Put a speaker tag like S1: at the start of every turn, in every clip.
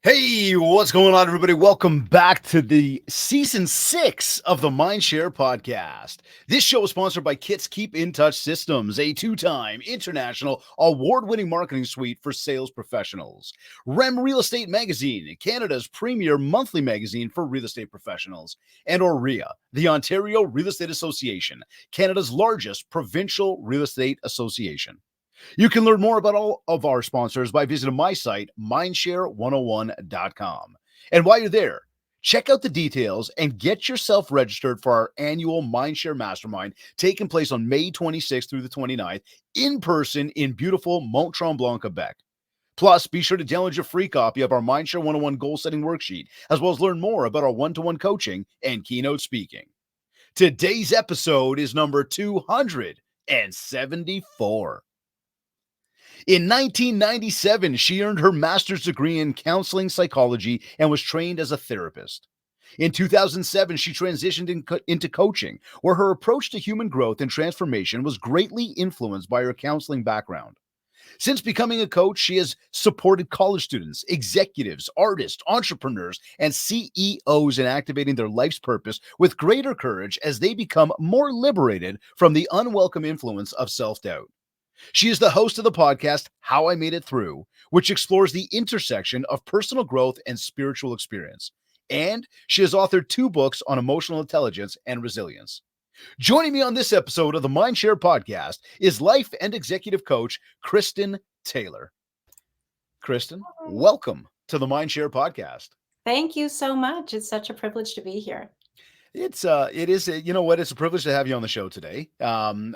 S1: Hey, what's going on, everybody? Welcome back to the season 6 of the MindShare podcast. This show is sponsored by Kits Keep in Touch Systems, a two-time international award-winning marketing suite for sales professionals. REM Real Estate Magazine, Canada's premier monthly magazine for real estate professionals. And OREA, the Ontario Real Estate Association, Canada's largest provincial real estate association. You can learn more about all of our sponsors by visiting my site, mindshare101.com. And while you're there, check out the details and get yourself registered for our annual Mindshare Mastermind taking place on May 26th through the 29th in person in beautiful Mont Tremblant, Quebec. Plus, be sure to download your free copy of our Mindshare 101 goal setting worksheet, as well as learn more about our one-to-one coaching and keynote speaking. Today's episode is number 274. In 1997, she earned her master's degree in counseling psychology and was trained as a therapist. In 2007, she transitioned into coaching, where her approach to human growth and transformation was greatly influenced by her counseling background. Since becoming a coach, she has supported college students, executives, artists, entrepreneurs, and CEOs in activating their life's purpose with greater courage as they become more liberated from the unwelcome influence of self-doubt. She is the host of the podcast, How I Made It Through, which explores the intersection of personal growth and spiritual experience. And she has authored 2 books on emotional intelligence and resilience. Joining me on this episode of the MindShare podcast is life and executive coach, Kristin Taylor. Kristin, welcome to the MindShare podcast.
S2: Thank you so much. It's such a privilege to be here.
S1: It is, you know what? It's a privilege to have you on the show today. I'm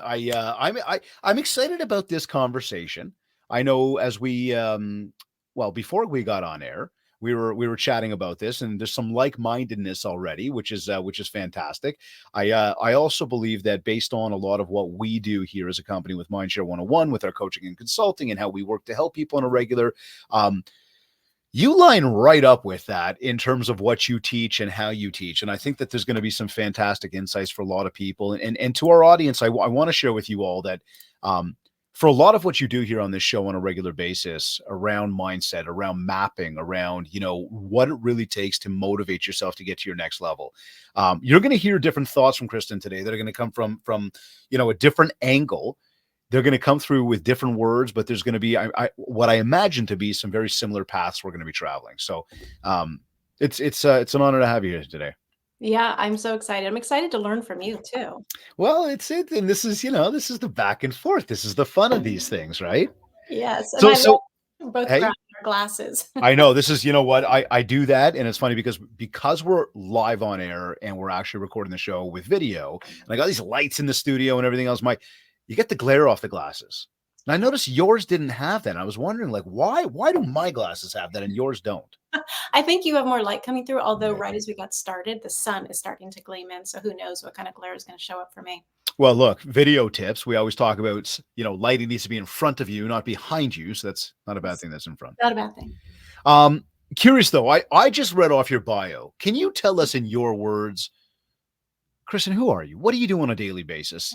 S1: excited about this conversation. I know as before we got on air, we were chatting about this, and there's some like-mindedness already, which is fantastic. I also believe that based on a lot of what we do here as a company with Mindshare 101, with our coaching and consulting, and how we work to help people on a regular, you line right up with that in terms of what you teach and how you teach. And I think that there's going to be some fantastic insights for a lot of people. And to our audience, I want to share with you all that for a lot of what you do here on this show on a regular basis around mindset, around mapping, around, what it really takes to motivate yourself to get to your next level. You're going to hear different thoughts from Kristin today that are going to come from a different angle. They're going to come through with different words, but there's going to be what I imagine to be some very similar paths we're going to be traveling. So it's an honor to have you here today.
S2: Yeah, I'm so excited. I'm excited to learn from you too.
S1: Well, and this is the back and forth. This is the fun of these things, right?
S2: Yes, and
S1: So
S2: I
S1: so
S2: love both
S1: hey,
S2: our glasses.
S1: I know this is, what I do that, and it's funny because we're live on air and we're actually recording the show with video, and I got these lights in the studio and everything else. You get the glare off the glasses. And I noticed yours didn't have that. And I was wondering, why do my glasses have that and yours don't?
S2: I think you have more light coming through, although right as we got started, the sun is starting to gleam in. So who knows what kind of glare is going to show up for me.
S1: Well, look, video tips. We always talk about, lighting needs to be in front of you, not behind you. So that's not a bad thing that's in front.
S2: Not a bad thing.
S1: Curious, though, I just read off your bio. Can you tell us in your words, Kristin, who are you? What do you do on a daily basis?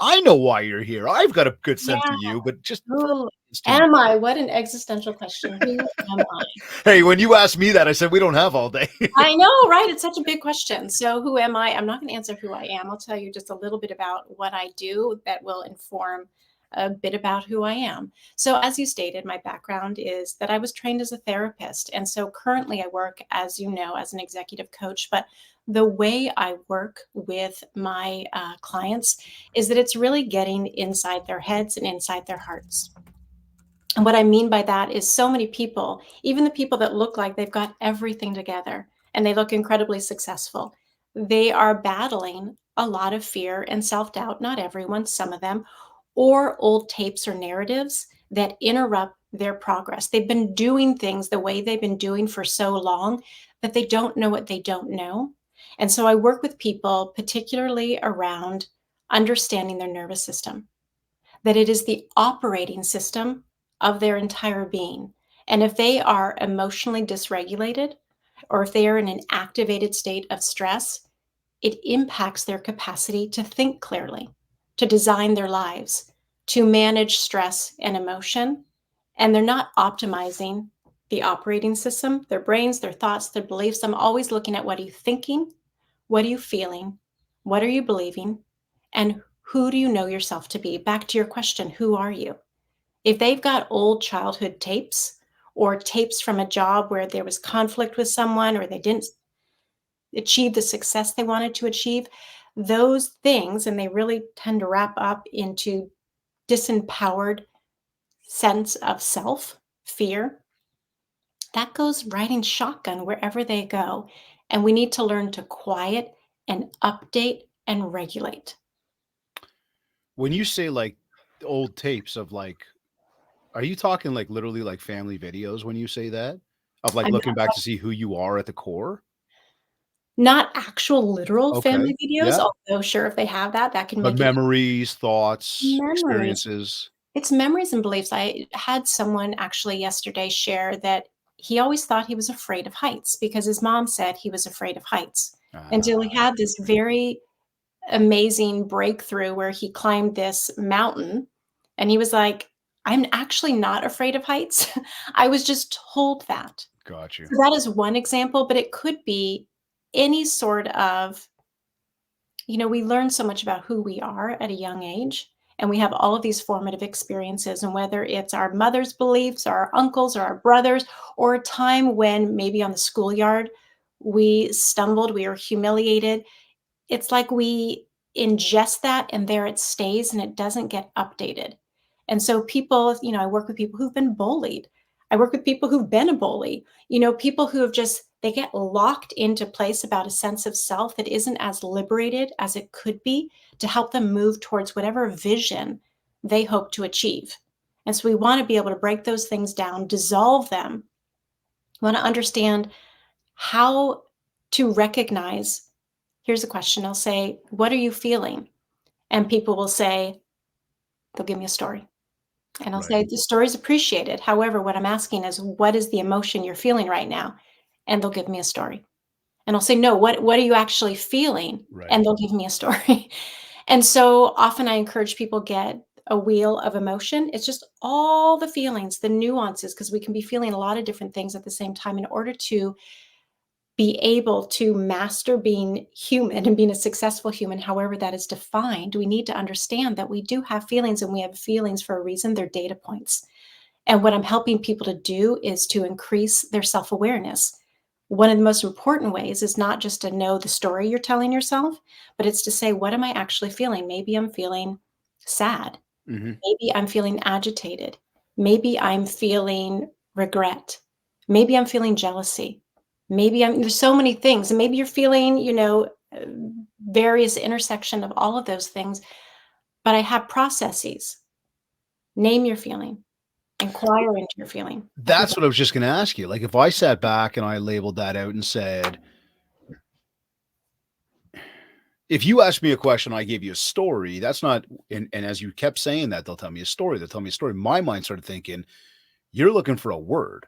S1: I know why you're here. I've got a good sense of you, but just
S2: who am I? What an existential question. Who am I?
S1: Hey, when you asked me that, I said we don't have all day.
S2: I know, right? It's such a big question. So who am I? I'm not going to answer who I am. I'll tell you just a little bit about what I do that will inform a bit about who I am. So as you stated, my background is that I was trained as a therapist. And so currently I work, as you know, as an executive coach. But the way I work with my clients is that it's really getting inside their heads and inside their hearts. And what I mean by that is so many people, even the people that look like they've got everything together and they look incredibly successful, they are battling a lot of fear and self-doubt, not everyone, some of them, or old tapes or narratives that interrupt their progress. They've been doing things the way they've been doing for so long that they don't know what they don't know. And so I work with people particularly around understanding their nervous system, that it is the operating system of their entire being. And if they are emotionally dysregulated, or if they are in an activated state of stress, it impacts their capacity to think clearly, to design their lives, to manage stress and emotion. And they're not optimizing the operating system, their brains, their thoughts, their beliefs. I'm always looking at what are you thinking? What are you feeling? What are you believing? And who do you know yourself to be? Back to your question, who are you? If they've got old childhood tapes or tapes from a job where there was conflict with someone or they didn't achieve the success they wanted to achieve, those things, and they really tend to wrap up into disempowered sense of self, fear, that goes riding shotgun wherever they go. And we need to learn to quiet and update and regulate.
S1: When you say like old tapes of like, are you talking like literally like family videos when you say that? Of like
S2: I'm
S1: looking back to see who you are at the core?
S2: not actual literal
S1: Okay.
S2: family videos,
S1: Yeah.
S2: although sure, if they have that, that can
S1: But
S2: make it
S1: memories, thoughts,
S2: memories.
S1: experiences.
S2: It's memories and beliefs. I had someone actually yesterday share that he always thought he was afraid of heights because his mom said he was afraid of heights until he
S1: Ah,
S2: had this very amazing breakthrough where he climbed this mountain and he was like, I'm actually not afraid of heights. I was just told that.
S1: got you.
S2: So that is one example, but it could be any sort of, we learn so much about who we are at a young age. And we have all of these formative experiences. And whether it's our mother's beliefs, or our uncles, or our brothers, or a time when maybe on the schoolyard we stumbled, we were humiliated, it's like we ingest that and there it stays and it doesn't get updated. And so people, I work with people who've been bullied. I work with people who've been a bully, people who have just, they get locked into place about a sense of self that isn't as liberated as it could be to help them move towards whatever vision they hope to achieve. And so we want to be able to break those things down, dissolve them. We want to understand how to recognize. Here's a question. I'll say, what are you feeling? And people will say, they'll give me a story. And I'll
S1: Right.
S2: say, the story is appreciated. However, what I'm asking is, what is the emotion you're feeling right now? And they'll give me a story. And I'll say, no, what are you actually feeling?
S1: Right.
S2: And they'll give me a story. And so often I encourage people get a wheel of emotion. It's just all the feelings, the nuances, because we can be feeling a lot of different things at the same time in order to be able to master being human and being a successful human, however that is defined, we need to understand that we do have feelings and we have feelings for a reason. They're data points. And what I'm helping people to do is to increase their self awareness. One of the most important ways is not just to know the story you're telling yourself, but it's to say, what am I actually feeling? Maybe I'm feeling sad.
S1: Mhm.
S2: Maybe I'm feeling agitated. Maybe I'm feeling regret. Maybe I'm feeling jealousy. There's so many things. And maybe you're feeling, uh, various intersection of all of those things. But I have processes. Name your feeling, inquire into your feeling. I think
S1: That's what I was just gonna ask you. Like, if I sat back and I labeled that out and said, if you asked me a question, I gave you a story, that's not and as you kept saying that, they'll tell me a story, they'll tell me a story. My mind started thinking, you're looking for a word.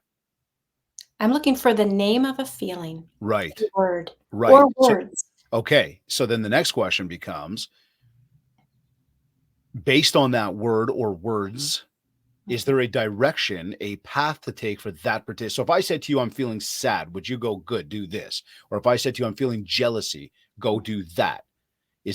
S2: I'm looking for the name of a feeling,
S1: Right.
S2: a word,
S1: Right.
S2: or
S1: So
S2: words.
S1: okay. So then the next question becomes, based on that word or words, is
S2: Mhm.
S1: there a direction, a path to take for that particular? So if I said to you, I'm feeling sad, would you go, good, do this? Or if I said to you, I'm feeling jealousy, go do that.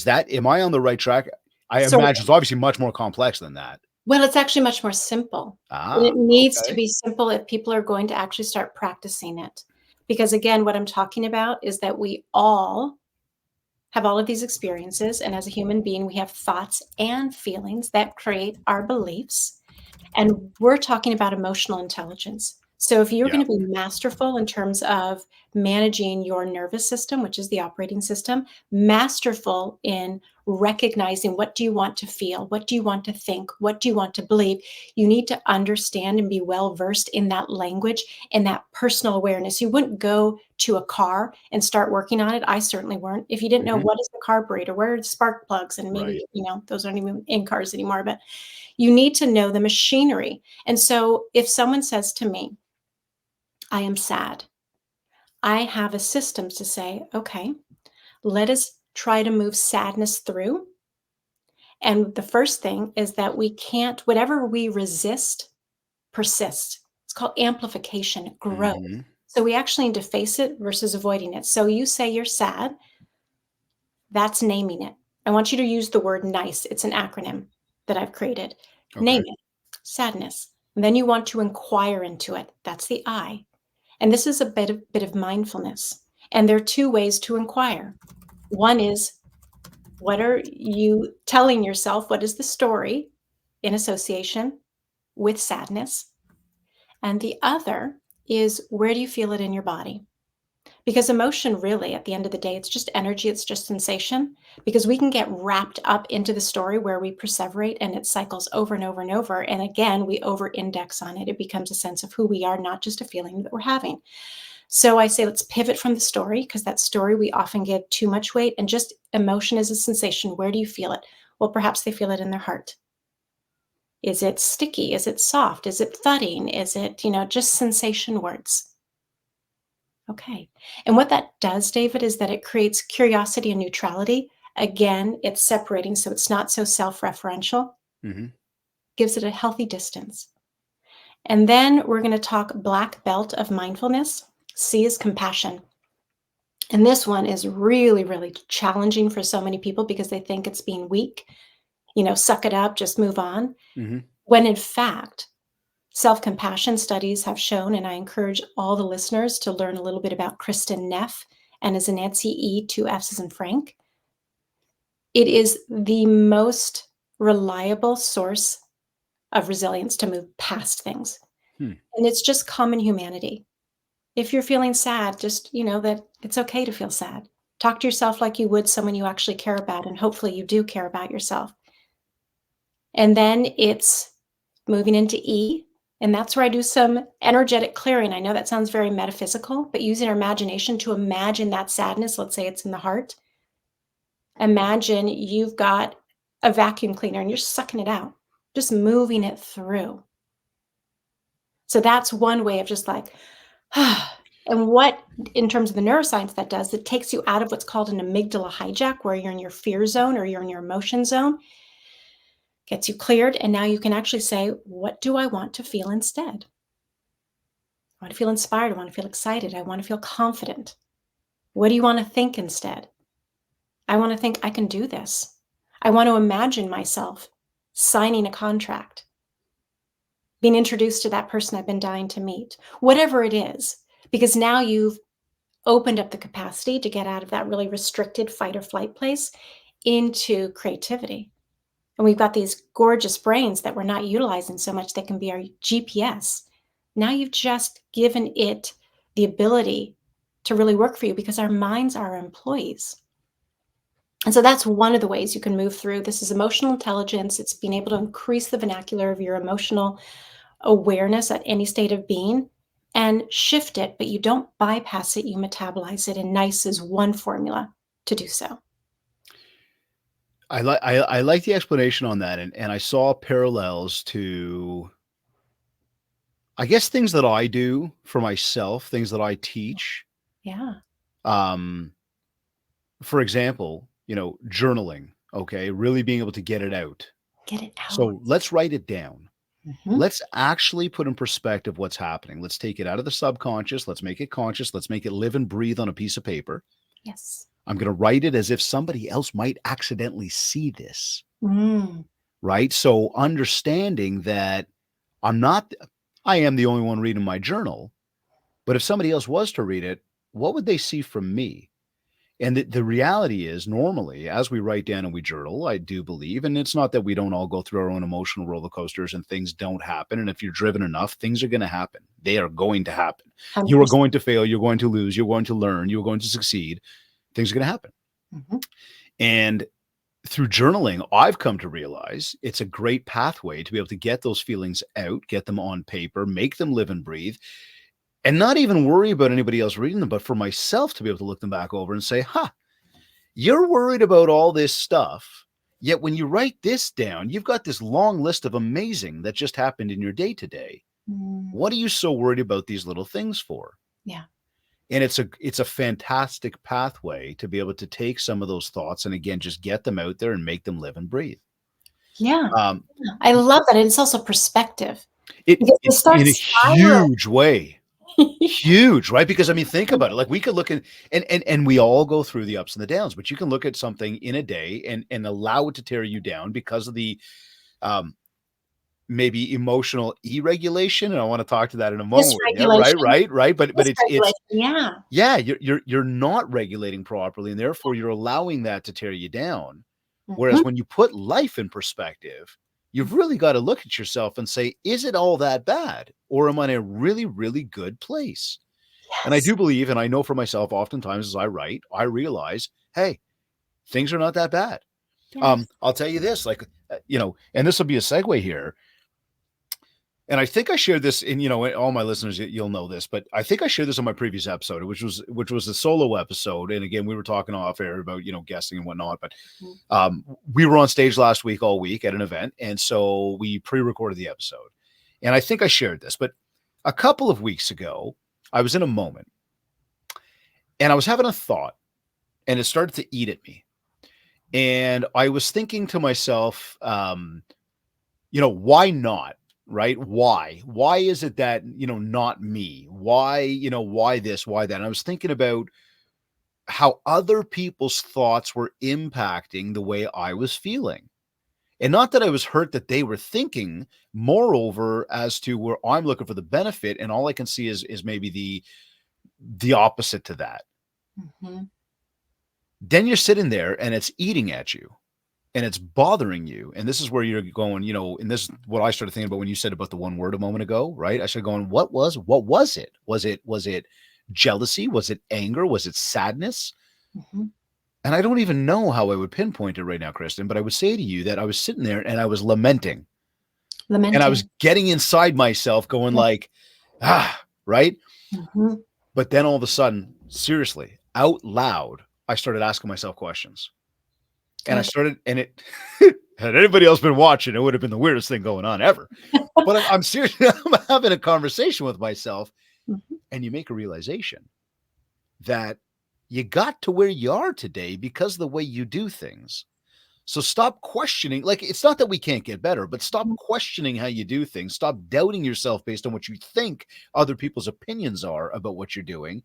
S1: Am I on the right track? I
S2: So
S1: imagine it's obviously much more complex than that.
S2: Well, it's actually much more simple. And
S1: Ah,
S2: it needs to
S1: okay.
S2: be simple if people are going to actually start practicing it. Because again, what I'm talking about is that we all have all of these experiences. And as a human being, we have thoughts and feelings that create our beliefs. And we're talking about emotional intelligence. So if you're
S1: Yeah.
S2: going to be masterful in terms of managing your nervous system, which is the operating system, masterful in recognizing what do you want to feel, what do you want to think, what do you want to believe, you need to understand and be well versed in that language and that personal awareness. You wouldn't go to a car and start working on it. I certainly weren't. If you didn't know
S1: Mhm.
S2: what is the carburetor, where are the spark plugs, and
S1: Right.
S2: maybe, those aren't even in cars anymore, but you need to know the machinery. And so if someone says to me, I am sad, I have a system to say, okay, let us try to move sadness through. And the first thing is that we can't, whatever we resist persists. It's called amplification, growth.
S1: Hmm.
S2: So we actually need to face it versus avoiding it. So you say you're sad, that's naming it. I want you to use the word nice. It's an acronym that I've created.
S1: Okay.
S2: Name it, sadness. And then you want to inquire into it. That's the I. And this is a bit of mindfulness. And there are two ways to inquire. One is, what are you telling yourself? What is the story in association with sadness? And the other is, where do you feel it in your body? Because emotion, really, at the end of the day, it's just energy, it's just sensation. Because we can get wrapped up into the story where we perseverate and it cycles over and over and over. And again, we over index on it. It becomes a sense of who we are, not just a feeling that we're having. So I say, let's pivot from the story, because that story we often give too much weight, and just emotion is a sensation. Where do you feel it? Well, perhaps they feel it in their heart. Is it sticky? Is it soft? Is it thudding? Is it, just sensation words? Okay. And what that does, David, is that it creates curiosity and neutrality. Again, it's separating, so it's not so self-referential,
S1: Hmm.
S2: gives it a healthy distance. And then we're going to talk black belt of mindfulness. C is compassion. And this one is really, really challenging for so many people because they think it's being weak, suck it up, just move on.
S1: Hmm.
S2: When in fact, self-compassion studies have shown, and I encourage all the listeners to learn a little bit about Kristin Neff, and as a Nancy E, 2 F's as in Frank. It is the most reliable source of resilience to move past things.
S1: Hmm.
S2: And it's just common humanity. If you're feeling sad, just, that it's okay to feel sad. Talk to yourself like you would someone you actually care about, and hopefully you do care about yourself. And then it's moving into E, and that's where I do some energetic clearing. I know that sounds very metaphysical, but using our imagination to imagine that sadness, let's say it's in the heart. Imagine you've got a vacuum cleaner and you're sucking it out, just moving it through. So that's one way of just like, and what, in terms of the neuroscience, that does, it takes you out of what's called an amygdala hijack, where you're in your fear zone or you're in your emotion zone, gets you cleared. And now you can actually say, what do I want to feel instead? I want to feel inspired. I want to feel excited. I want to feel confident. What do you want to think instead? I want to think I can do this. I want to imagine myself signing a contract, being introduced to that person I've been dying to meet, whatever it is, because now you've opened up the capacity to get out of that really restricted fight or flight place into creativity. And we've got these gorgeous brains that we're not utilizing so much that can be our GPS. Now you've just given it the ability to really work for you, because our minds are our employees. And so that's one of the ways you can move through. This is emotional intelligence. It's being able to increase the vernacular of your emotional awareness at any state of being and shift it, but you don't bypass it, you metabolize it. And NICE is one formula to do so.
S1: I like the explanation on that, and I saw parallels to, I guess, things that I do for myself, things that I teach.
S2: Yeah.
S1: Um, for example, journaling. Okay, really being able to get it out.
S2: Get it out.
S1: So let's write it down.
S2: Mhm.
S1: Let's actually put in perspective what's happening. Let's take it out of the subconscious. Let's make it conscious. Let's make it live and breathe on a piece of paper.
S2: Yes.
S1: I'm going to write it as if somebody else might accidentally see this,
S2: Mm.
S1: right? So understanding that I am the only one reading my journal, but if somebody else was to read it, what would they see from me? And the reality is, normally, as we write down and we journal, I do believe, and it's not that we don't all go through our own emotional roller coasters and things don't happen. And if you're driven enough, things are going to happen. They are going to happen. You are
S2: 100%.
S1: going to fail. You're going to lose. You're going to learn. You're going to succeed. Things are going to happen.
S2: Mhm.
S1: And through journaling, I've come to realize it's a great pathway to be able to get those feelings out, get them on paper, make them live and breathe, and not even worry about anybody else reading them, but for myself to be able to look them back over and say, you're worried about all this stuff. Yet when you write this down, you've got this long list of amazing that just happened in your day to day.
S2: Mm.
S1: What are you so worried about these little things for?
S2: Yeah.
S1: And it's a fantastic pathway to be able to take some of those thoughts and again just get them out there and make them live and breathe.
S2: Yeah.
S1: Um,
S2: I love that. And it's also perspective. because it
S1: In a
S2: starts spiraling.
S1: huge way. Huge, right? Because I mean, think about it. Like we could look at and we all go through the ups and the downs, but you can look at something in a day and allow it to tear you down because of the um maybe emotional deregulation. And I want to talk to that in a moment with you. Right,
S2: Dysregulation.
S1: right, right. But it's
S2: Dysregulation, yeah.
S1: yeah, you're not regulating properly, and therefore you're allowing that to tear you down. Whereas
S2: Mhm,
S1: when you put life in perspective,
S2: mm,
S1: you've really got to look at yourself and say, is it all that bad? Or am I in a really, really good place? And I
S2: yes,
S1: do believe, and I know for myself, oftentimes as I write, I realize, hey, things are not that bad.
S2: yes.
S1: I'll tell you this, like, and this will be a segue here. And I think I shared this in, all my listeners, you'll know this, but I think I shared this on my previous episode, which was a solo episode. And again, we were talking off air about, guesting and whatnot, but
S2: Mhm.
S1: we were on stage last week, all week at an event. And so we pre-recorded the episode. And I think I shared this, but a couple of weeks ago, I was in a moment and I was having a thought and it started to eat at me. And I was thinking to myself, why not? Right? Why? Why is it that, not me? Why, why this, why that? And I was thinking about how other people's thoughts were impacting the way I was feeling. And not that I was hurt that they were thinking, moreover, as to where I'm looking for the benefit, and all I can see is maybe the opposite to that.
S2: Mhm.
S1: Then you're sitting there and it's eating at you and it's bothering you. And this is where you're going, and this is what I started thinking about when you said about the one word a moment ago, right? I started going, what was it? Was it jealousy? Was it anger? Was it sadness?
S2: Mhm.
S1: And I don't even know how I would pinpoint it right now, Kristin, but I would say to you that I was sitting there and I was lamenting and I was
S2: Lamenting.
S1: getting inside myself going
S2: Yeah.
S1: like, right?
S2: Mhm.
S1: But then all of a sudden, seriously, out loud, I started asking myself questions. And I
S2: Good.
S1: started, and it had anybody else been watching, it would have been the weirdest thing going on ever. But I'm serious. I'm having a conversation with myself,
S2: Mhm.
S1: and you make a realization that you got to where you are today because of the way you do things. So stop questioning. Like, it's not that we can't get better, but stop
S2: Mhm.
S1: questioning how you do things. Stop doubting yourself based on what you think other people's opinions are about what you're doing,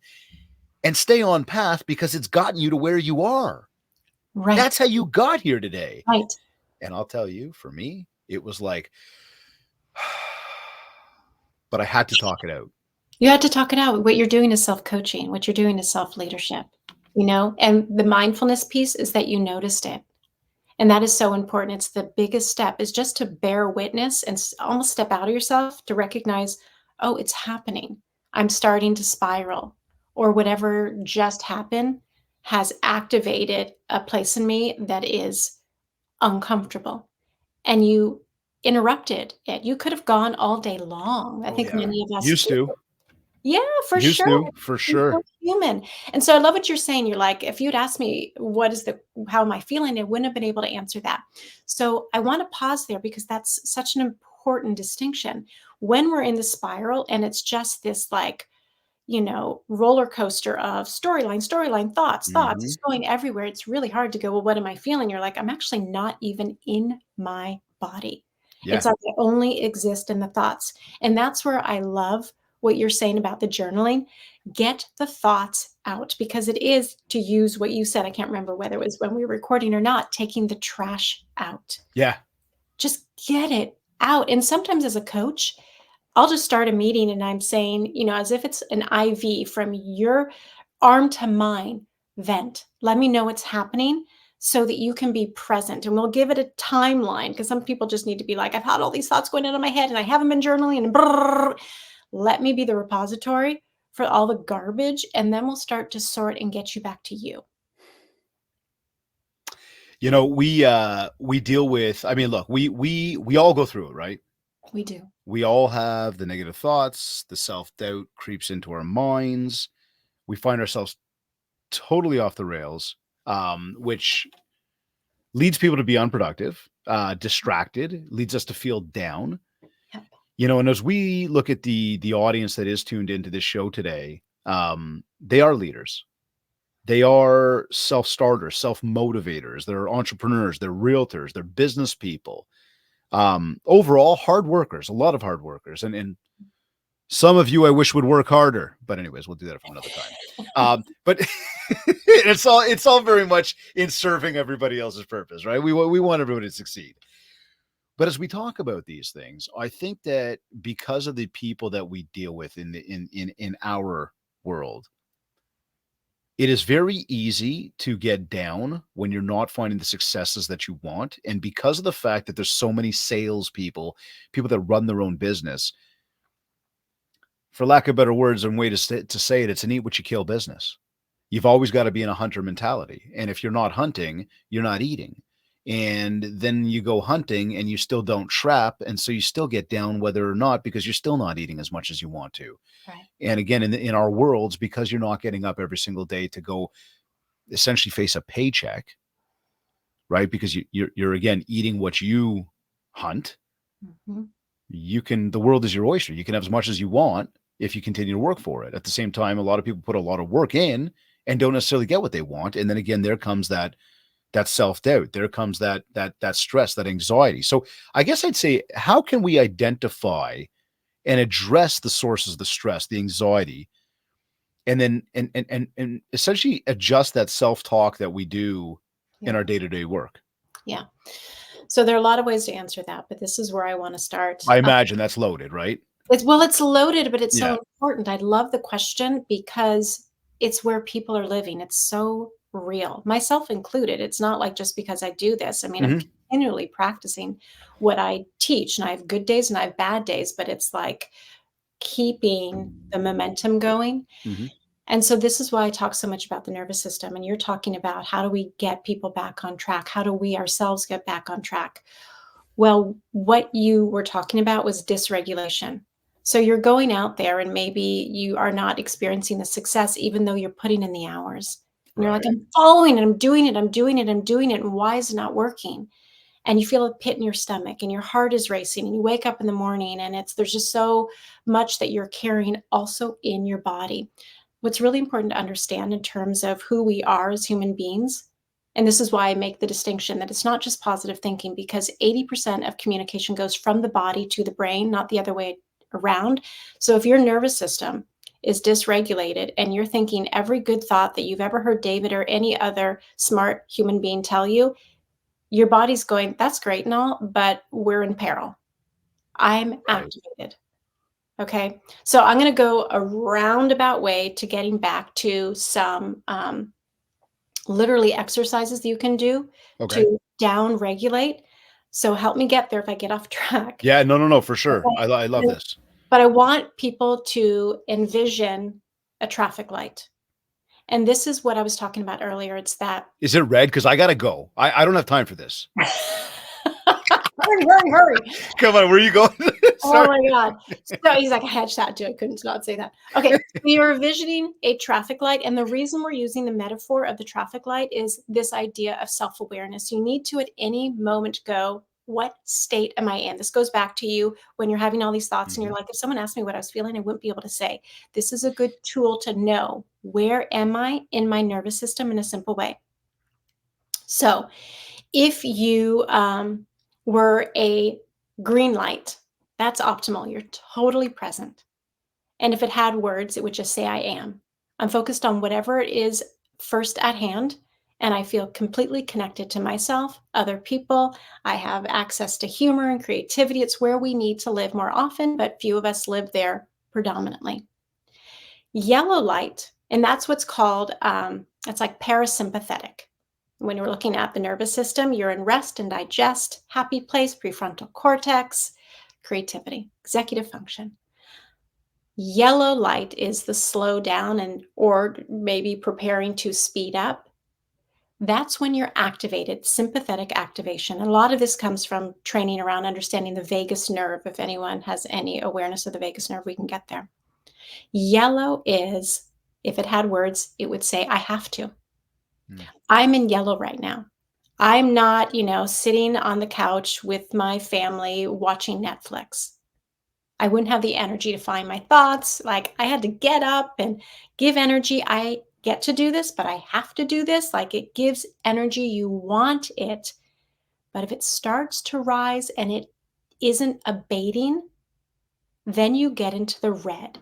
S1: and stay on path because it's gotten you to where you are.
S2: Right.
S1: That's how you got here today.
S2: Right.
S1: And I'll tell you, for me, it was like, but I had to talk it out.
S2: You had to talk it out. What you're doing is self-coaching. What you're doing is self-leadership, and the mindfulness piece is that you noticed it. And that is so important. It's the biggest step is just to bear witness and almost step out of yourself to recognize, oh, it's happening. I'm starting to spiral, or whatever just happened has activated a place in me that is uncomfortable. And you interrupted it. You could have gone all day long. I
S1: Oh,
S2: think
S1: yeah.
S2: many of us
S1: Used
S2: do.
S1: to.
S2: Yeah, for
S1: Used
S2: sure.
S1: to, for
S2: We're
S1: sure.
S2: so human. And so I love what you're saying. You're like, if you'd asked me how am I feeling, I wouldn't have been able to answer that. So I want to pause there because that's such an important distinction. When we're in the spiral and it's just this like, roller coaster of storyline, thoughts, it's
S1: Mhm.
S2: going everywhere. It's really hard to go, well, what am I feeling? You're like, I'm actually not even in my body.
S1: Yeah.
S2: It's like I only exist in the thoughts. And that's where I love what you're saying about the journaling. Get the thoughts out because it is, to use what you said. I can't remember whether it was when we were recording or not, taking the trash out.
S1: Yeah.
S2: Just get it out. And sometimes as a coach, I'll just start a meeting and I'm saying, as if it's an IV from your arm to mine, vent. Let me know what's happening so that you can be present. And we'll give it a timeline because some people just need to be like, I've had all these thoughts going into my head and I haven't been journaling and brrr. Let me be the repository for all the garbage. And then we'll start to sort and get you back to you.
S1: We deal with, I mean, look, we all go through it, right?
S2: We do.
S1: We all have the negative thoughts, the self-doubt creeps into our minds. We find ourselves totally off the rails, which leads people to be unproductive, distracted, leads us to feel down.
S2: Yep.
S1: And as we look at the audience that is tuned into this show today, they are leaders. They are self-starters, self-motivators. They're entrepreneurs. They're realtors. They're business people. Overall, hard workers, a lot of hard workers, and some of you I wish would work harder. But anyways, we'll do that for another time. But it's all very much in serving everybody else's purpose, right? We want everybody to succeed. But as we talk about these things, I think that because of the people that we deal with in our world, it is very easy to get down when you're not finding the successes that you want. And because of the fact that there's so many salespeople, people that run their own business, for lack of better words and way to say it, it's an eat what you kill business. You've always got to be in a hunter mentality. And if you're not hunting, you're not eating. And then you go hunting and you still don't trap. And so you still get down whether or not, because you're still not eating as much as you want to.
S2: Right.
S1: And again, in our worlds, because you're not getting up every single day to go essentially face a paycheck, right? Because you're again eating what you hunt.
S2: Mm-hmm.
S1: The world is your oyster. You can have as much as you want if you continue to work for it. At the same time, a lot of people put a lot of work in and don't necessarily get what they want. And then again, there comes that self-doubt. There comes that stress, that anxiety. So I guess I'd say, how can we identify and address the sources of the stress, the anxiety, and then and essentially adjust that self-talk that we do in our day-to-day work?
S2: Yeah. So there are a lot of ways to answer that, but this is where I want to start.
S1: I imagine that's loaded, right?
S2: It's loaded, but it's so important. I love the question because it's where people are living. It's so real, myself included. It's not like just because I do this. I mean, I'm continually practicing what I teach, and I have good days and I have bad days, but it's like keeping the momentum going. And so this is why I talk so much about the nervous system. And you're talking about, how do we get people back on track? How do we ourselves get back on track? Well, what you were talking about was dysregulation. So you're going out there and maybe you are not experiencing the success, even though you're putting in the hours. And you're like, I'm following it, I'm doing it, I'm doing it, I'm doing it. And why is it not working? And you feel a pit in your stomach and your heart is racing, and you wake up in the morning and there's just so much that you're carrying also in your body. What's really important to understand in terms of who we are as human beings, and this is why I make the distinction that it's not just positive thinking, because 80% of communication goes from the body to the brain, not the other way around. So if your nervous system is dysregulated and you're thinking every good thought that you've ever heard David or any other smart human being tell you, your body's going, that's great and all, but we're in peril. I'm activated. Okay. So I'm going to go a roundabout way to getting back to some literally exercises you can do to down regulate. So help me get there if I get off track.
S1: Yeah, no, for sure. Okay. I love this.
S2: But I want people to envision a traffic light. And this is what I was talking about earlier. It's that.
S1: Is it red? Because I got to go. I don't have time for this.
S2: Hurry.
S1: Come on, where are you going?
S2: Oh my God. So he's like, I had that too. I couldn't not say that. Okay. So you're envisioning a traffic light. And the reason we're using the metaphor of the traffic light is this idea of self-awareness. You need to at any moment go, what state am I in? This goes back to you when you're having all these thoughts and you're like, if someone asked me what I was feeling, I wouldn't be able to say. This is a good tool to know, where am I in my nervous system, in a simple way. So if you were a green light, that's optimal. You're totally present. And if it had words, it would just say, I am. I'm focused on whatever it is first at hand. And I feel completely connected to myself, other people. I have access to humor and creativity. It's where we need to live more often, but few of us live there predominantly. Yellow light, and that's what's called, it's like parasympathetic. When you're looking at the nervous system, you're in rest and digest, happy place, prefrontal cortex, creativity, executive function. Yellow light is the slow down and or maybe preparing to speed up. That's when you're activated, sympathetic activation. And a lot of this comes from training around understanding the vagus nerve. If anyone has any awareness of the vagus nerve, we can get there. Yellow is, if it had words, it would say, I have to. I'm in yellow right now. I'm not, sitting on the couch with my family watching Netflix. I wouldn't have the energy to find my thoughts. Like, I had to get up and give energy. I get to do this, but I have to do this. Like, it gives energy. You want it. But if it starts to rise and it isn't abating, then you get into the red,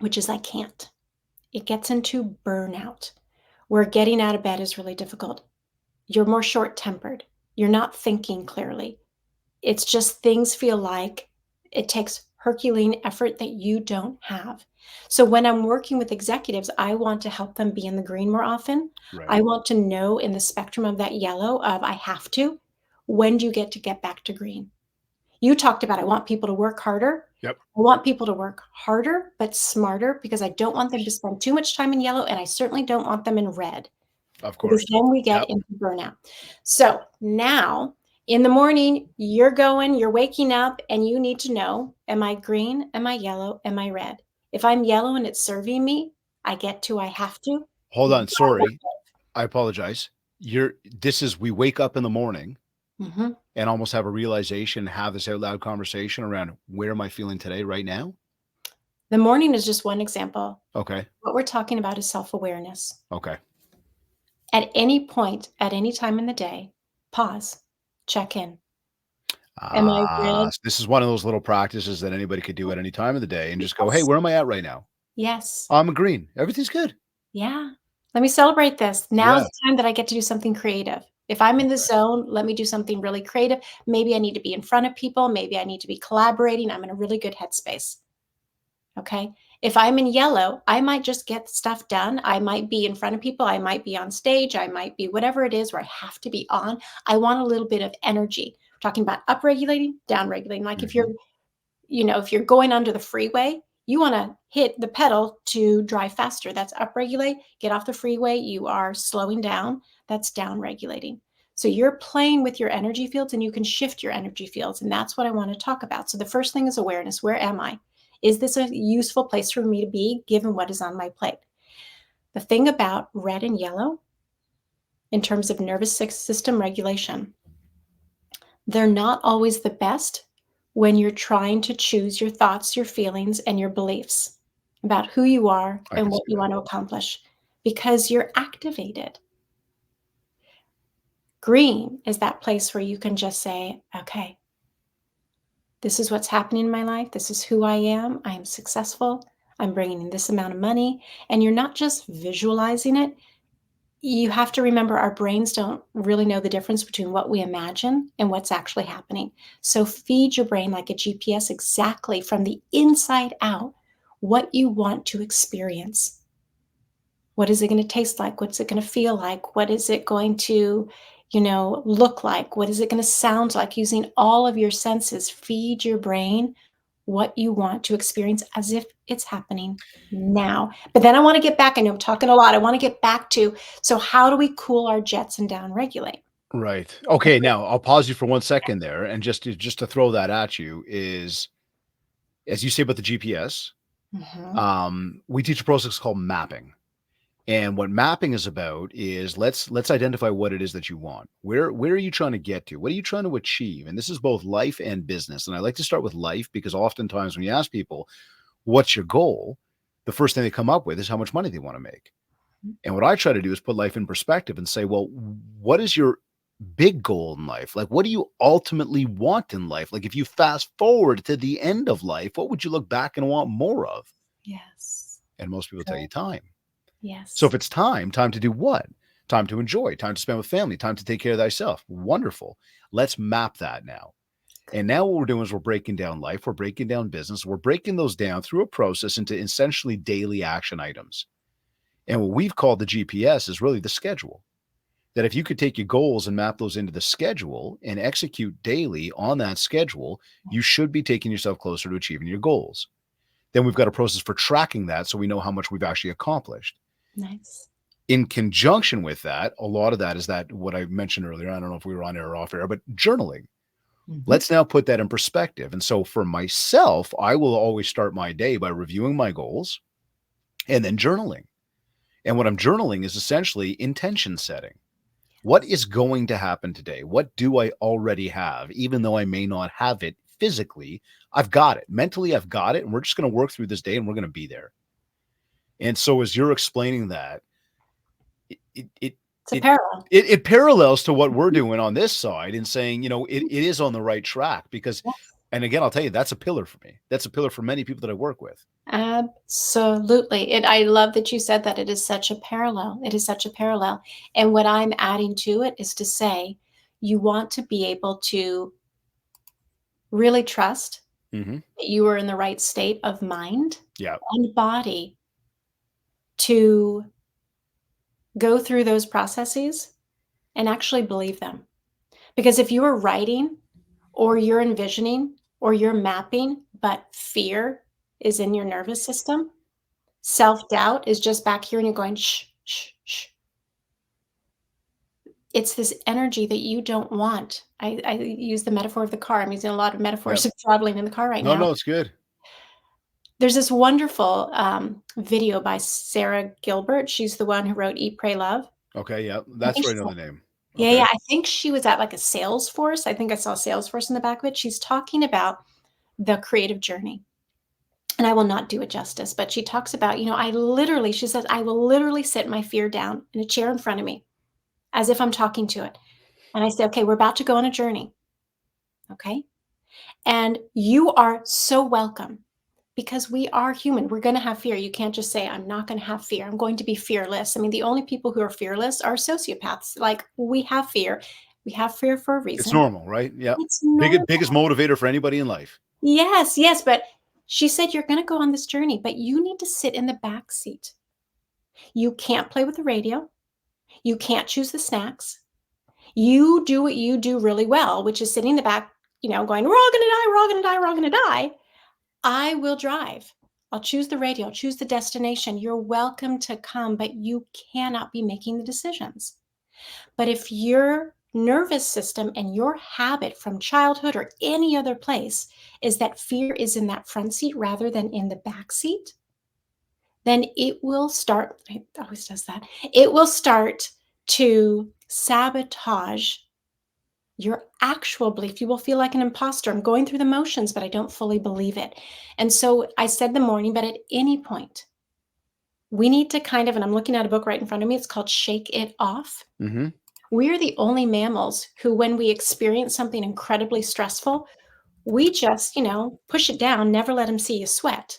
S2: which is I can't. It gets into burnout, where getting out of bed is really difficult. You're more short-tempered. You're not thinking clearly. It's just things feel like it takes Herculean effort that you don't have. So when I'm working with executives, I want to help them be in the green more often. I
S1: Right.
S2: want to know in the spectrum of that yellow of I have to, when do you get back to green? You talked about I want people to work harder.
S1: Yep.
S2: I want people to work harder, but smarter because I don't want them to spend too much time in yellow, and I certainly don't want them in red
S1: Of
S2: because
S1: course.
S2: then we get
S1: Yep.
S2: into burnout. So now in the morning, you're waking up and you need to know, am I green? Am I yellow? Am I red? If I'm yellow and it's serving me, I have to.
S1: Hold on. Sorry. I apologize. We wake up in the morning
S2: Mhm.
S1: and almost have a realization, have this out loud conversation around where am I feeling today, right now?
S2: The morning is just one example.
S1: Okay.
S2: What we're talking about is self-awareness.
S1: Okay.
S2: At any point, at any time in the day, pause, check in. Am I red?
S1: So this is one of those little practices that anybody could do at any time of the day and just go, hey,
S2: Yes.
S1: where am I at right now?
S2: Yes.
S1: I'm green. Everything's good.
S2: Yeah. Let me celebrate this. Now's
S1: Yeah.
S2: the time that I get to do something creative. If I'm in the
S1: Okay.
S2: zone, let me do something really creative. Maybe I need to be in front of people. Maybe I need to be collaborating. I'm in a really good headspace. Okay. If I'm in yellow, I might just get stuff done. I might be in front of people. I might be on stage. I might be whatever it is where I have to be on. I want a little bit of energy. We're talking about upregulating, downregulating. Like if you're
S1: Mhm.
S2: if you're going under the freeway, you want to hit the pedal to drive faster. That's upregulate. Get off the freeway. You are slowing down. That's downregulating. So you're playing with your energy fields and you can shift your energy fields. And that's what I want to talk about. So the first thing is awareness. Where am I? Is this a useful place for me to be given what is on my plate? The thing about red and yellow in terms of nervous system regulation, they're not always the best when you're trying to choose your thoughts, your feelings, and your beliefs about who you are
S1: I
S2: and
S1: can
S2: what
S1: see
S2: you
S1: that.
S2: want to accomplish because you're activated. Green is that place where you can just say, okay, this is what's happening in my life. This is who I am. I am successful. I'm bringing in this amount of money. And you're not just visualizing it. You have to remember our brains don't really know the difference between what we imagine and what's actually happening. So feed your brain like a GPS exactly from the inside out what you want to experience. What is it going to taste like? What's it going to feel like? What is it going to, look like? What is it going to sound like? Using all of your senses, feed your brain what you want to experience as if it's happening now. But then I want to get back. I know I'm talking a lot. I want to get back to so how do we cool our jets and down regulate?
S1: Right. Okay. Now I'll pause you for 1 second there, and just to throw that at you is, as you say about the GPS,
S2: Mhm.
S1: we teach a process called mapping. And what mapping is about is let's identify what it is that you want. Where are you trying to get to? What are you trying to achieve? And this is both life and business. And I like to start with life because oftentimes when you ask people, what's your goal? The first thing they come up with is how much money they want to make. And what I try to do is put life in perspective and say, well, what is your big goal in life? Like, what do you ultimately want in life? Like, if you fast forward to the end of life, what would you look back and want more of?
S2: Yes.
S1: And most people tell you
S2: Good.
S1: time. So if
S2: Yes.
S1: it's time to do what? Time to enjoy, time to spend with family, time to take care of thyself. Wonderful. Let's map that now. And now what we're doing is we're breaking down life, we're breaking down business, we're breaking those down through a process into essentially daily action items. And what we've called the GPS is really the schedule. That if you could take your goals and map those into the schedule and execute daily on that schedule, you should be taking yourself closer to achieving your goals. Then we've got a process for tracking that so we know how much we've actually accomplished.
S2: Nice.
S1: In conjunction with that, a lot of that is that what I mentioned earlier. I don't know if we were on air or off air, but journaling.
S2: Mhm.
S1: Let's now put that in perspective. And so for myself, I will always start my day by reviewing my goals and then journaling. And what I'm journaling is essentially intention setting. What is going to happen today? What do I already have? Even though I may not have it physically, I've got it. Mentally, I've got it. And we're just going to work through this day and we're going to be there. And so as you're explaining that, it
S2: It's a
S1: It
S2: parallel.
S1: it parallels to what we're doing on this side in saying, it is on the right track because
S2: Yes,
S1: and again, I'll tell you, that's a pillar for me. That's a pillar for many people that I work with.
S2: absolutely. And I love that you said that it is such a parallel. It is such a parallel. And what I'm adding to it is to say, you want to be able to really trust
S1: Mhm.
S2: that you are in the right state of mind
S1: Yeah.
S2: and body to go through those processes and actually believe them. Because if you are writing or you're envisioning or you're mapping, but fear is in your nervous system, self doubt is just back here and you're going, shh, shh, shh. It's this energy that you don't want. I use the metaphor of the car. I'm using a lot of
S1: Yep.
S2: metaphors of traveling in the car right
S1: No,
S2: now.
S1: no, it's good.
S2: There's this wonderful video by Sarah Gilbert. She's the one who wrote Eat, Pray, Love.
S1: Okay, yeah.
S2: I
S1: That's
S2: think
S1: right,
S2: she's
S1: another name.
S2: Yeah,
S1: Okay.
S2: yeah, I think she was at, like, a Salesforce. I think I saw Salesforce in the back of it. She's talking about the creative journey, and I will not do it justice, but she talks about, she says, "I will literally sit my fear down in a chair in front of me as if I'm talking to it, and I say, 'Okay, we're about to go on a journey, okay? And you are so welcome because we are human. We're gonna have fear. You can't just say, 'I'm not gonna have fear. I'm going to be fearless.' I mean, the only people who are fearless are sociopaths. Like, we have fear. We have fear for a
S1: It's
S2: reason.
S1: normal, right? Yeah.
S2: It's normal.
S1: Biggest motivator for anybody in life.
S2: Yes, yes, but she said, "You're gonna go on this journey, but you need to sit in the back seat. You can't play with the radio. You can't choose the snacks. You do what you do really well, which is sitting in the back, going, 'We're all gonna die, we're all gonna die, we're all gonna die.' I will drive. I'll choose the radio, I'll choose the destination. You're welcome to come, but you cannot be making the decisions." But if your nervous system and your habit from childhood or any other place is that fear is in that front seat rather than in the back seat, then it will start, it always does that, it will start to sabotage your actual belief. You will feel like an imposter. I'm going through the motions, but I don't fully believe it. And so I said the morning, but at any point, we need to kind of, and I'm looking at a book right in front of me, it's called Shake It Off.
S1: Mhm.
S2: We're the only mammals who, when we experience something incredibly stressful, we just, push it down, never let them see you sweat.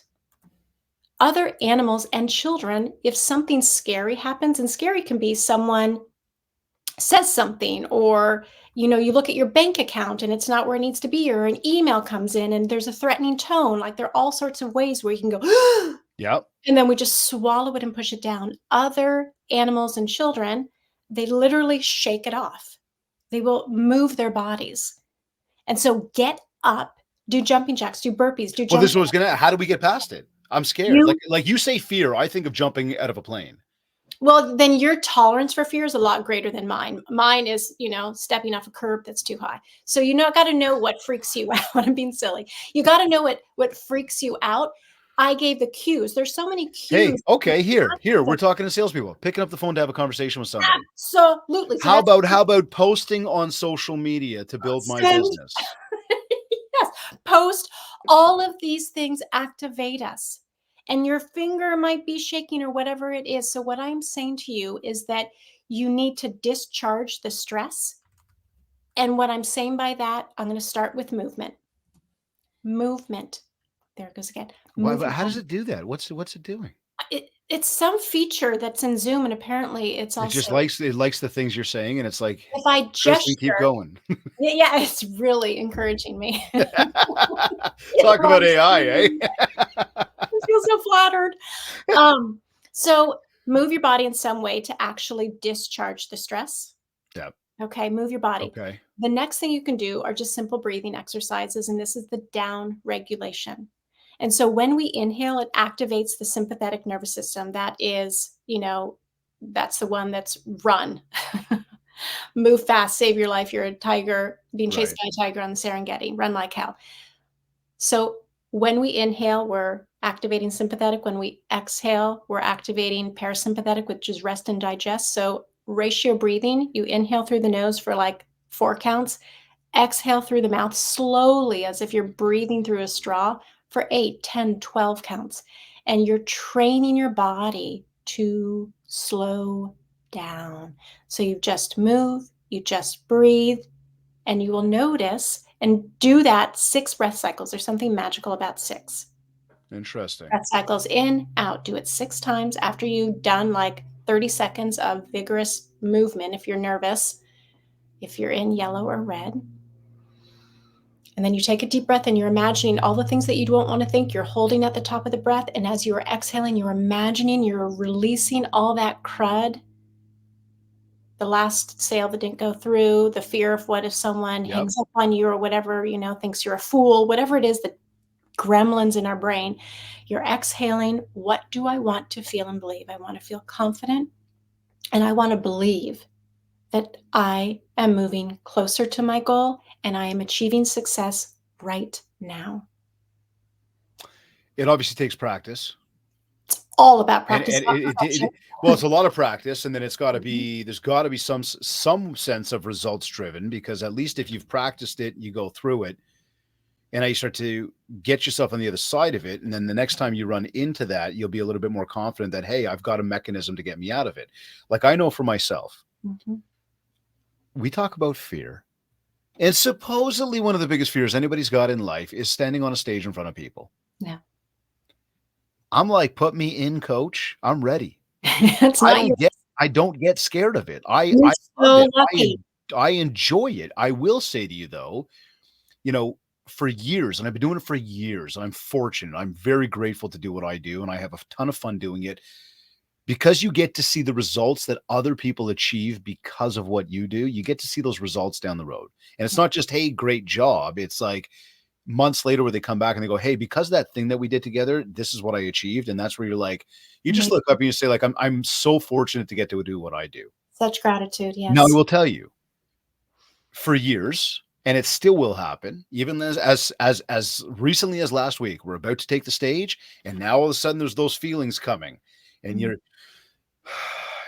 S2: Other animals and children, if something scary happens, and scary can be someone says something, or you look at your bank account and it's not where it needs to be, or an email comes in and there's a threatening tone, like there are all sorts of ways where you can go
S1: Yep.
S2: and then we just swallow it and push it down. Other animals and children, they literally shake it off. They will move their bodies. And so get up, do jumping jacks, do burpees, do
S1: Well, this
S2: jump.
S1: was gonna how do we get past it? I'm scared.
S2: You
S1: Like you say fear, I think of jumping out of a plane.
S2: Well, then your tolerance for fear is a lot greater than mine. Mine is, stepping off a curb that's too high. So got to know what freaks you out. I'm being silly. You got to know what freaks you out. I gave the cues. There's so many
S1: Hey,
S2: cues.
S1: okay, here, we're talking to salespeople, picking up the phone to have a conversation with somebody.
S2: Absolutely. So
S1: How
S2: that's
S1: about how about posting on social media to build my
S2: send.
S1: business?
S2: Yes, post. All of these things activate us. And your finger might be shaking or whatever it is. So what I'm saying to you is that you need to discharge the stress. And what I'm saying by that, I'm going to start with movement. Movement. There it goes again.
S1: Why
S2: Move
S1: but
S2: your
S1: how does
S2: body.
S1: it do that? What's it doing?
S2: It's some feature that's in Zoom, and apparently it's
S1: It just
S2: also,
S1: likes the things you're saying, and it's like,
S2: if I
S1: Kristin, keep
S2: gesture,
S1: going.
S2: yeah, yeah, it's really encouraging me. It
S1: Talk about
S2: loves
S1: AI, eh?
S2: me. I feel so flattered. Um, so move your body in some way to actually discharge the stress.
S1: Yeah.
S2: Okay, move your body.
S1: Okay.
S2: The next thing you can do are just simple breathing exercises, and this is the down regulation. And so when we inhale, it activates the sympathetic nervous system. That is, that's the one that's run, move fast, save your life. You're a tiger being chased
S1: Right.
S2: by a tiger on the Serengeti, run like hell. So when we inhale, we're activating sympathetic. When we exhale, we're activating parasympathetic, which is rest and digest. So ratio breathing, you inhale through the nose for like 4 counts, exhale through the mouth slowly as if you're breathing through a straw for 8, 10, 12 counts. And you're training your body to slow down. So you just move, you just breathe, and you will notice and do that 6 breath cycles. There's something magical about 6
S1: Interesting.
S2: breath cycles in, out. Do it 6 times after you've done like 30 seconds of vigorous movement if you're nervous, if you're in yellow or red. And then you take a deep breath and you're imagining all the things that you don't want to think. You're holding at the top of the breath. And as you are exhaling, you're imagining you're releasing all that crud, the last sale that didn't go through, the fear of what if someone
S1: Yep.
S2: hangs up on you or whatever, thinks you're a fool, whatever it is, the gremlins in our brain. You're exhaling. What do I want to feel and believe? I want to feel confident, and I want to believe that I am moving closer to my goal and I am achieving success right now.
S1: It obviously takes practice.
S2: All about
S1: And
S2: practice, not perfection.
S1: well, it's a lot of practice, and then it's got to be there's got to be some sense of results driven, because at least if you've practiced it, you go through it, and now you start to get yourself on the other side of it, and then the next time you run into that, you'll be a little bit more confident that, hey, I've got a mechanism to get me out of it. Like, I know for myself, we talk about fear, and supposedly one of the biggest fears anybody's got in life is standing on a stage in front of people.
S2: Yeah.
S1: I'm like, put me in, coach. I'm ready.
S2: It's
S1: I
S2: not your
S1: don't get scared of it. I
S2: You're
S1: love
S2: so
S1: it.
S2: lucky.
S1: I enjoy it. I will say to you though, for years, and I've been doing it for years, I'm fortunate. I'm very grateful to do what I do, and I have a ton of fun doing it, because you get to see the results that other people achieve because of what you do. You get to see those results down the road. And it's not just, hey, great job. It's like months later where they come back and they go, hey, because of that thing that we did together, this is what I achieved. And that's where you're like, you just look up and you say, like, I'm so fortunate to get to do what I do.
S2: Such gratitude, yes.
S1: Now, I will tell you, for years, and it still will happen, even as recently as last week, we're about to take the stage, and now all of a sudden there's those feelings coming, and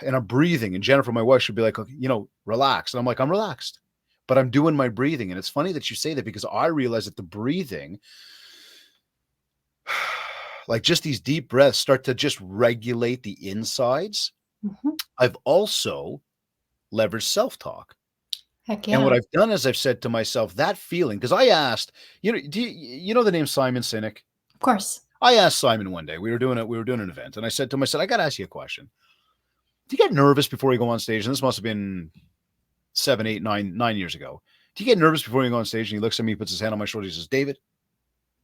S1: and I'm breathing, and Jennifer, my wife, should be like, relax. And I'm like, I'm relaxed, but I'm doing my breathing. And it's funny that you say that, because I realize that the breathing, like just these deep breaths, start to just regulate the insides. I've also leveraged self-talk.
S2: Heck
S1: And what
S2: yeah.
S1: I've done is I've said to myself, that feeling, because I asked, do you know the name Simon Sinek?
S2: Of course.
S1: I asked Simon one day, we were doing an event, and I said to him, I got to ask you a question. Do you get nervous before you go on stage? And this must have been 7, 8, 9 years ago. Do you get nervous before you go on stage? And he looks at me, puts his hand on my shoulder. He says, David,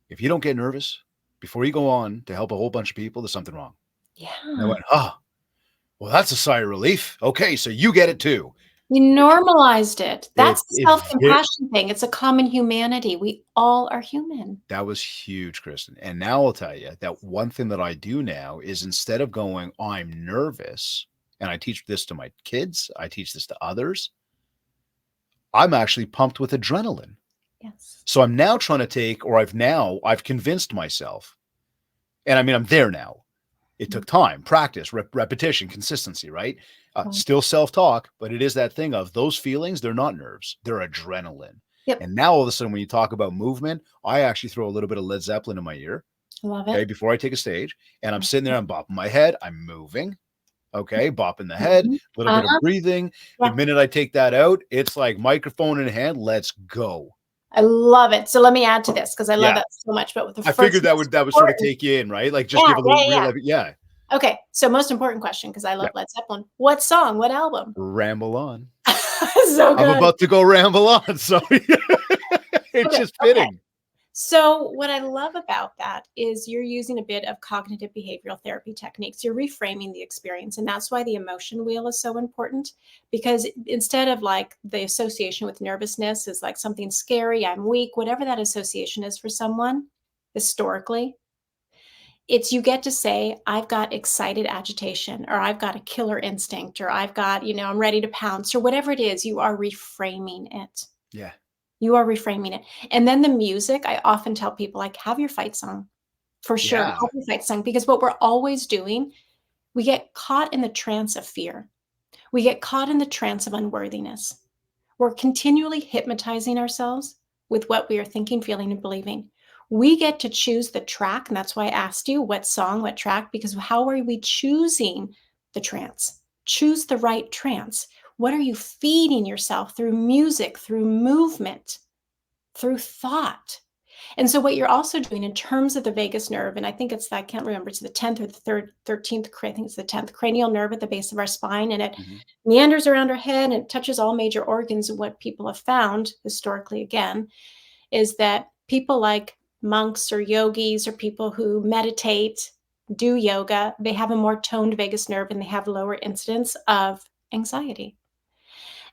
S1: if you don't get nervous before you go on to help a whole bunch of people, there's something wrong.
S2: Yeah.
S1: And I went, well, that's a sigh of relief. Okay, so you get it too.
S2: You normalized it. That's the self-compassion thing. It's a common humanity. We all are human.
S1: That was huge, Kristin. And now I'll tell you that one thing that I do now is, instead of going, I'm nervous, and I teach this to my kids, I teach this to others, I'm actually pumped with adrenaline.
S2: Yes.
S1: So I'm now trying to take, or I've convinced myself, and I mean, I'm there now. It took time, practice, repetition, consistency, right? Still self-talk, but it is that thing of those feelings. They're not nerves, they're adrenaline.
S2: Yep.
S1: And now all of a sudden, when you talk about movement, I actually throw a little bit of Led Zeppelin in my ear.
S2: Love it.
S1: Okay, before I take a stage, and I'm sitting there, I'm bopping my head, I'm moving. Okay, bopping the head, a little bit of breathing. The minute I take that out, it's like microphone in hand, let's go.
S2: I love it. So let me add to this, because I love that so much. But with the
S1: I figured that would sort of take you in, right? Like, just give a little real.
S2: Okay, so most important question, because I love Led Zeppelin. What song? What album?
S1: Ramble On.
S2: So good.
S1: I'm about to go ramble on, so it's just fitting. Okay.
S2: So what I love about that is you're using a bit of cognitive behavioral therapy techniques. You're reframing the experience. And that's why the emotion wheel is so important, because instead of like the association with nervousness is like something scary, I'm weak, whatever that association is for someone historically, it's you get to say, I've got excited agitation, or I've got a killer instinct, or I've got, I'm ready to pounce, or whatever it is. You are reframing it.
S1: Yeah.
S2: You are reframing it. And then the music, I often tell people, like, have your fight song for sure.
S1: Yeah.
S2: Have your fight song, because what we're always doing, we get caught in the trance of fear. We get caught in the trance of unworthiness. We're continually hypnotizing ourselves with what we are thinking, feeling, and believing. We get to choose the track. And that's why I asked you what song, what track, because how are we choosing the trance? Choose the right trance. What are you feeding yourself through music, through movement, through thought? And so what you're also doing in terms of the vagus nerve, and I think I can't remember, it's the 10th or the 13th, I think it's the 10th cranial nerve at the base of our spine, and it
S1: Mhm.
S2: meanders around our head and it touches all major organs. And what people have found historically, again, is that people like monks or yogis or people who meditate, do yoga, they have a more toned vagus nerve and they have lower incidence of anxiety.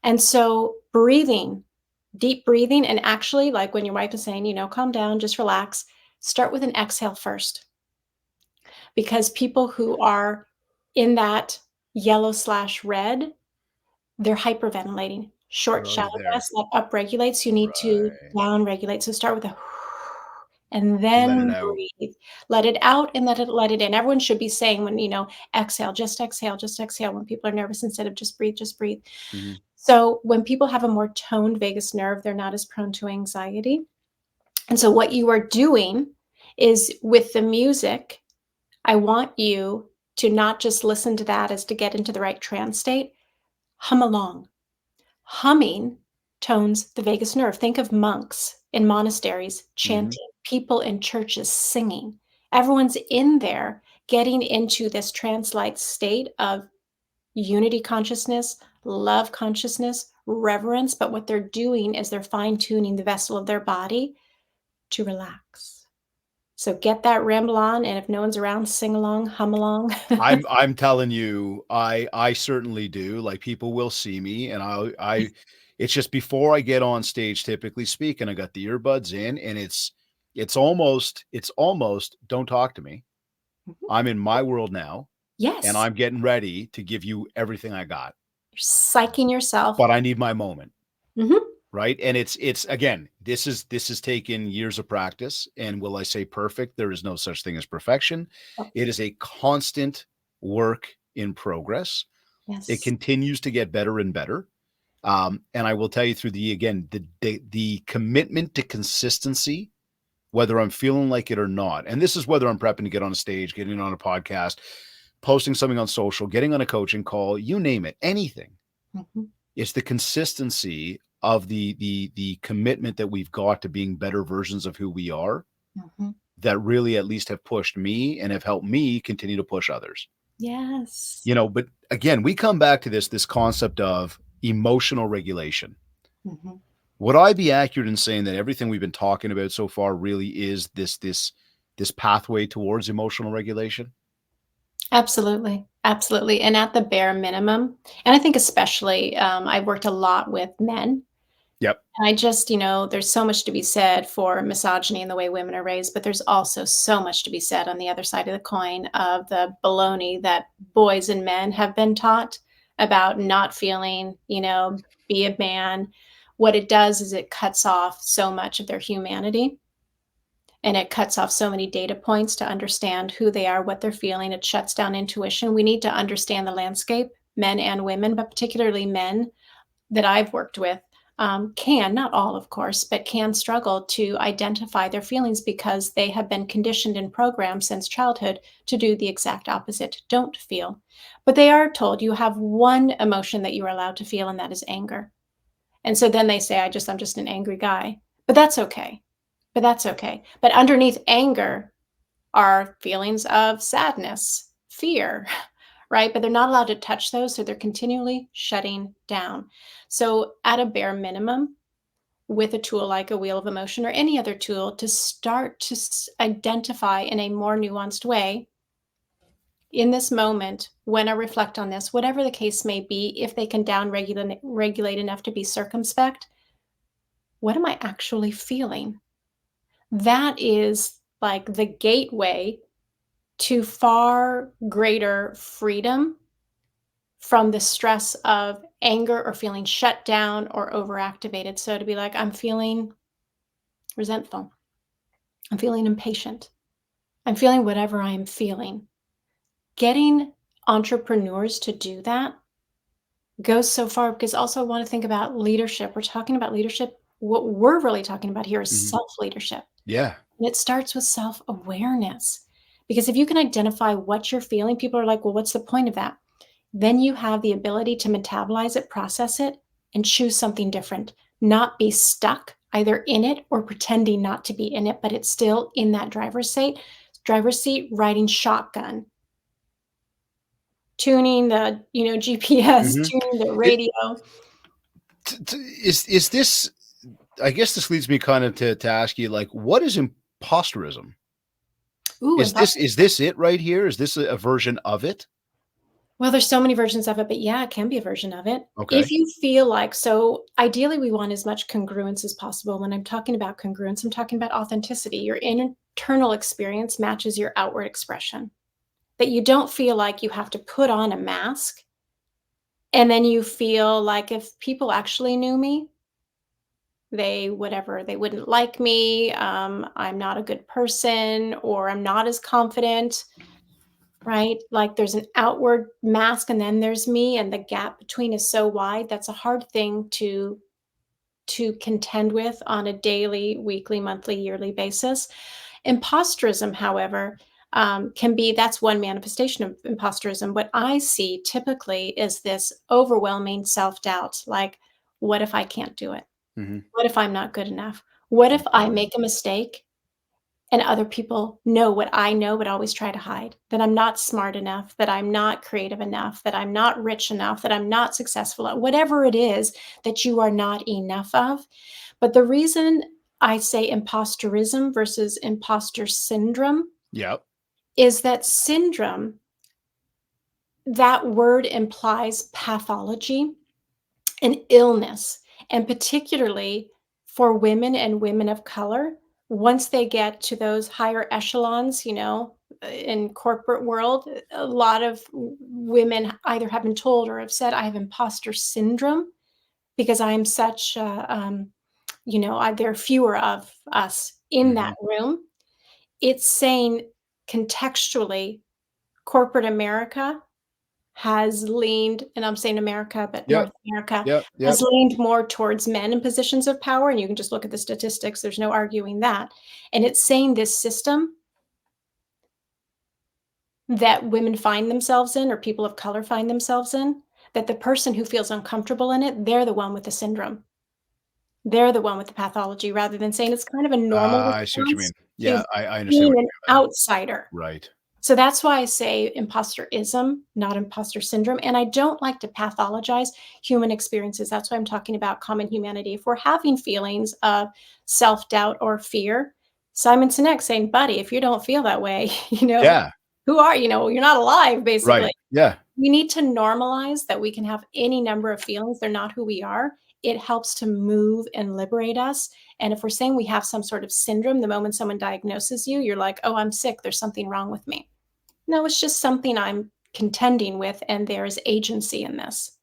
S2: And so breathing, deep breathing, and actually, like when your wife is saying, calm down, just relax, start with an exhale first. Because people who are in that yellow/red, they're hyperventilating. Short,
S1: They're already
S2: shallow
S1: there.
S2: breaths, that upregulates. You need to
S1: Right.
S2: downregulate. So start with a and
S1: Let it
S2: then
S1: out.
S2: breathe. Let it out and let it in. Everyone should be saying when, exhale, just exhale when people are nervous instead of just breathe, just breathe.
S1: Mhm.
S2: So when people have a more toned vagus nerve, they're not as prone to anxiety. And so what you are doing is with the music, I want you to not just listen to that as to get into the right trance state, hum along. Humming tones the vagus nerve. Think of monks in monasteries
S1: Mhm.
S2: chanting, people in churches singing. Everyone's in there getting into this trance like state of unity consciousness, love consciousness, reverence. But what they're doing is they're fine tuning the vessel of their body to relax. So get that ramble on. And if no one's around, sing along, hum along.
S1: I'm telling you, I certainly do. Like, people will see me, and I it's just before I get on stage, typically speaking, I got the earbuds in, and it's almost don't talk to me. I'm in my world now, and
S2: Yes,
S1: I'm getting ready to give you everything I got,
S2: you're psyching yourself.
S1: but I need my moment.
S2: Mhm.
S1: Right. And it's again, this is taken years of practice. And will I say perfect? There is no such thing as perfection.
S2: Oh,
S1: It is a constant work in progress. It
S2: yes.
S1: continues to get better and better. And I will tell you through the commitment to consistency, whether I'm feeling like it or not. And this is whether I'm prepping to get on a stage, getting on a podcast, posting something on social, getting on a coaching call, you name it, anything.
S2: Mhm,
S1: It's the consistency of the commitment that we've got to being better versions of who we are
S2: mhm.
S1: that really at least have pushed me and have helped me continue to push others.
S2: Yes.
S1: But again, we come back to this concept of emotional regulation.
S2: Mhm.
S1: Would I be accurate in saying that everything we've been talking about so far really is this pathway towards emotional regulation?
S2: Absolutely, absolutely, and at the bare minimum, and I think especially, I've worked a lot with men,
S1: Yep.
S2: and I just, there's so much to be said for misogyny and the way women are raised, but there's also so much to be said on the other side of the coin of the baloney that boys and men have been taught about not feeling, be a man. What it does is it cuts off so much of their humanity. And it cuts off so many data points to understand who they are, what they're feeling. It shuts down intuition. We need to understand the landscape, men and women, but particularly men that I've worked with can, not all, of course, but can struggle to identify their feelings because they have been conditioned and programmed since childhood to do the exact opposite, don't feel. But they are told you have one emotion that you are allowed to feel, and that is anger. And so then they say, I'm just an angry guy. But that's okay. But that's okay. But underneath anger are feelings of sadness, fear, right? But they're not allowed to touch those. So they're continually shutting down. So, at a bare minimum, with a tool like a wheel of emotion or any other tool, to start to identify in a more nuanced way in this moment, when I reflect on this, whatever the case may be, if they can down regulate enough to be circumspect, what am I actually feeling? That is like the gateway to far greater freedom from the stress of anger or feeling shut down or overactivated. So to be like, I'm feeling resentful, I'm feeling impatient, I'm feeling whatever I am feeling. Getting entrepreneurs to do that goes so far because also I want to think about leadership. We're talking about leadership. What we're really talking about here is
S1: Mhm.
S2: self leadership.
S1: Yeah.
S2: And it starts with self-awareness. Because if you can identify what you're feeling, people are like, well, what's the point of that? then you have the ability to metabolize it, process it, and choose something different, not be stuck either in it or pretending not to be in it, but it's still in that driver's seat riding shotgun, tuning the, GPS,
S1: Mhm.
S2: tuning the
S1: It
S2: radio.
S1: is this I guess this leads me kind of to ask you, like, what is imposterism?
S2: Ooh,
S1: Is this it right here? Is this a version of it?
S2: well, there's so many versions of it, but yeah, it can be a version of it. If
S1: Okay.
S2: you feel like so ideally we want as much congruence as possible. When I'm talking about congruence, I'm talking about authenticity. Your internal experience matches your outward expression. That you don't feel like you have to put on a mask and then you feel like if people actually knew me, they wouldn't like me, I'm not a good person, or I'm not as confident. Right? Like there's an outward mask and then there's me and the gap between is so wide. That's a hard thing to contend with on a daily, weekly, monthly, yearly basis. Imposterism, however, can be that's one manifestation of imposterism. What I see typically is this overwhelming self-doubt, like, what if I can't do it?
S1: Mhm.
S2: What if I'm not good enough? What if I
S1: Mhm.
S2: make a mistake and other people know what I know but always try to hide, that I'm not smart enough, that I'm not creative enough, that I'm not rich enough, that I'm not successful at whatever it is that you are not enough of. But the reason I say imposterism versus imposter syndrome
S1: Yep.
S2: is that syndrome, that word implies pathology an illness, and particularly for women and women of color, once they get to those higher echelons, in corporate world, a lot of women either have been told or have said, "I have imposter syndrome because I am such there are fewer of us in that
S1: Mhm.
S2: room." It's saying contextually, corporate America has leaned, and I'm saying America, but
S1: Yep.
S2: North America
S1: Yep.
S2: has
S1: Yep.
S2: leaned more towards men in positions of power, and you can just look at the statistics, there's no arguing that. And it's saying this system that women find themselves in, or people of color find themselves in, that the person who feels uncomfortable in it, they're the one with the syndrome. They're the one with the pathology, rather than saying it's kind of a normal
S1: I see what you
S2: response
S1: mean. Yeah,
S2: to
S1: I understand
S2: being
S1: what
S2: an
S1: you mean by
S2: outsider.
S1: that. Right.
S2: So that's why I say imposterism, not imposter syndrome. And I don't like to pathologize human experiences. That's why I'm talking about common humanity. If we're having feelings of self doubt or fear, Simon Sinek saying, buddy, if you don't feel that way,
S1: Yeah.
S2: who are you? You're not alive, basically.
S1: Right. Yeah.
S2: We need to normalize that we can have any number of feelings. They're not who we are. It helps to move and liberate us. And if we're saying we have some sort of syndrome, the moment someone diagnoses you, you're like, oh, I'm sick. There's something wrong with me. No, it's just something I'm contending with, and there is agency in this.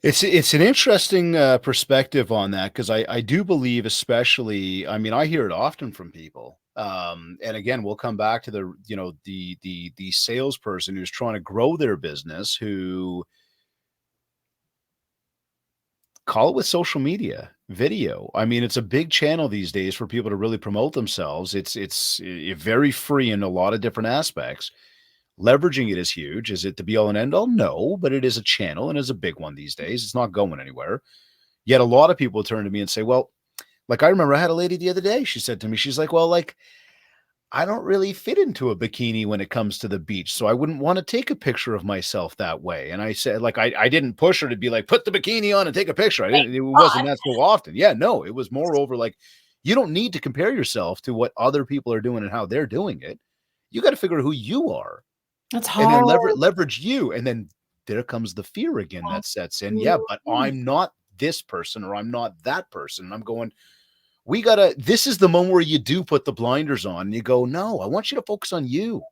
S1: It's an interesting, perspective on that because I do believe especially I mean, I hear it often from people, and again, we'll come back to the salesperson who's trying to grow their business who call it with social media, video. I mean, it's a big channel these days for people to really promote themselves. It's very free in a lot of different aspects. Leveraging it is huge. Is it the be all and end all? No, but it is a channel and is a big one these days. It's not going anywhere. Yet a lot of people turn to me and say, well, like I remember I had a lady the other day. She said to me, she's like, well, like I don't really fit into a bikini when it comes to the beach. So I wouldn't want to take a picture of myself that way. And I said, like, I didn't push her to be like, put the bikini on and take a picture. I
S2: Thank
S1: didn't, it
S2: God.
S1: wasn't that so often. Yeah, no, it was moreover like, you don't need to compare yourself to what other people are doing and how they're doing it. You got to figure out who you are
S2: That's
S1: and then
S2: hard.
S1: leverage you. And then there comes the fear again that sets in. Yeah, but
S2: Mhm.
S1: I'm not this person or I'm not that person. And I'm going, we gotta this is the moment where you do put the blinders on and you go, no, I want you to focus on you.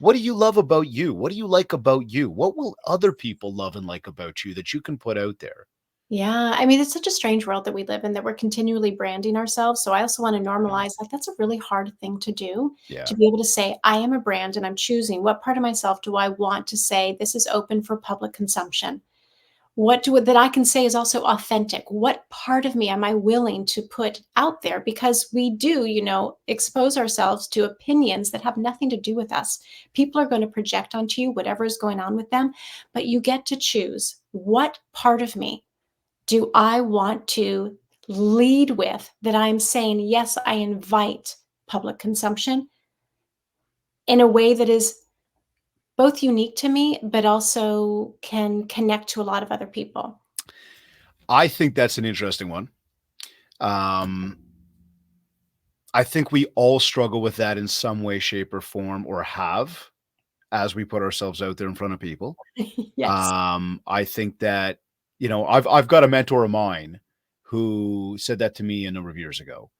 S1: What do you love about you? What do you like about you? What will other people love and like about you that you can put out there?
S2: Yeah, I mean, it's such a strange world that we live in that we're continually branding ourselves. So I also want to
S1: Mhm.
S2: normalize like that's a really hard thing to do
S1: Yeah.
S2: to be able to say, I am a brand and I'm choosing what part of myself do I want to say this is open for public consumption. that I can say is also authentic? What part of me am I willing to put out there? Because we do, expose ourselves to opinions that have nothing to do with us. People are going to project onto you whatever is going on with them, but you get to choose, what part of me do I want to lead with, that I'm saying, yes, I invite public consumption in a way that is both unique to me, but also can connect to a lot of other people.
S1: I think that's an interesting one. I think we all struggle with that in some way, shape, or form, or have, as we put ourselves out there in front of people.
S2: Yes.
S1: I think that, I've got a mentor of mine who said that to me a number of years ago.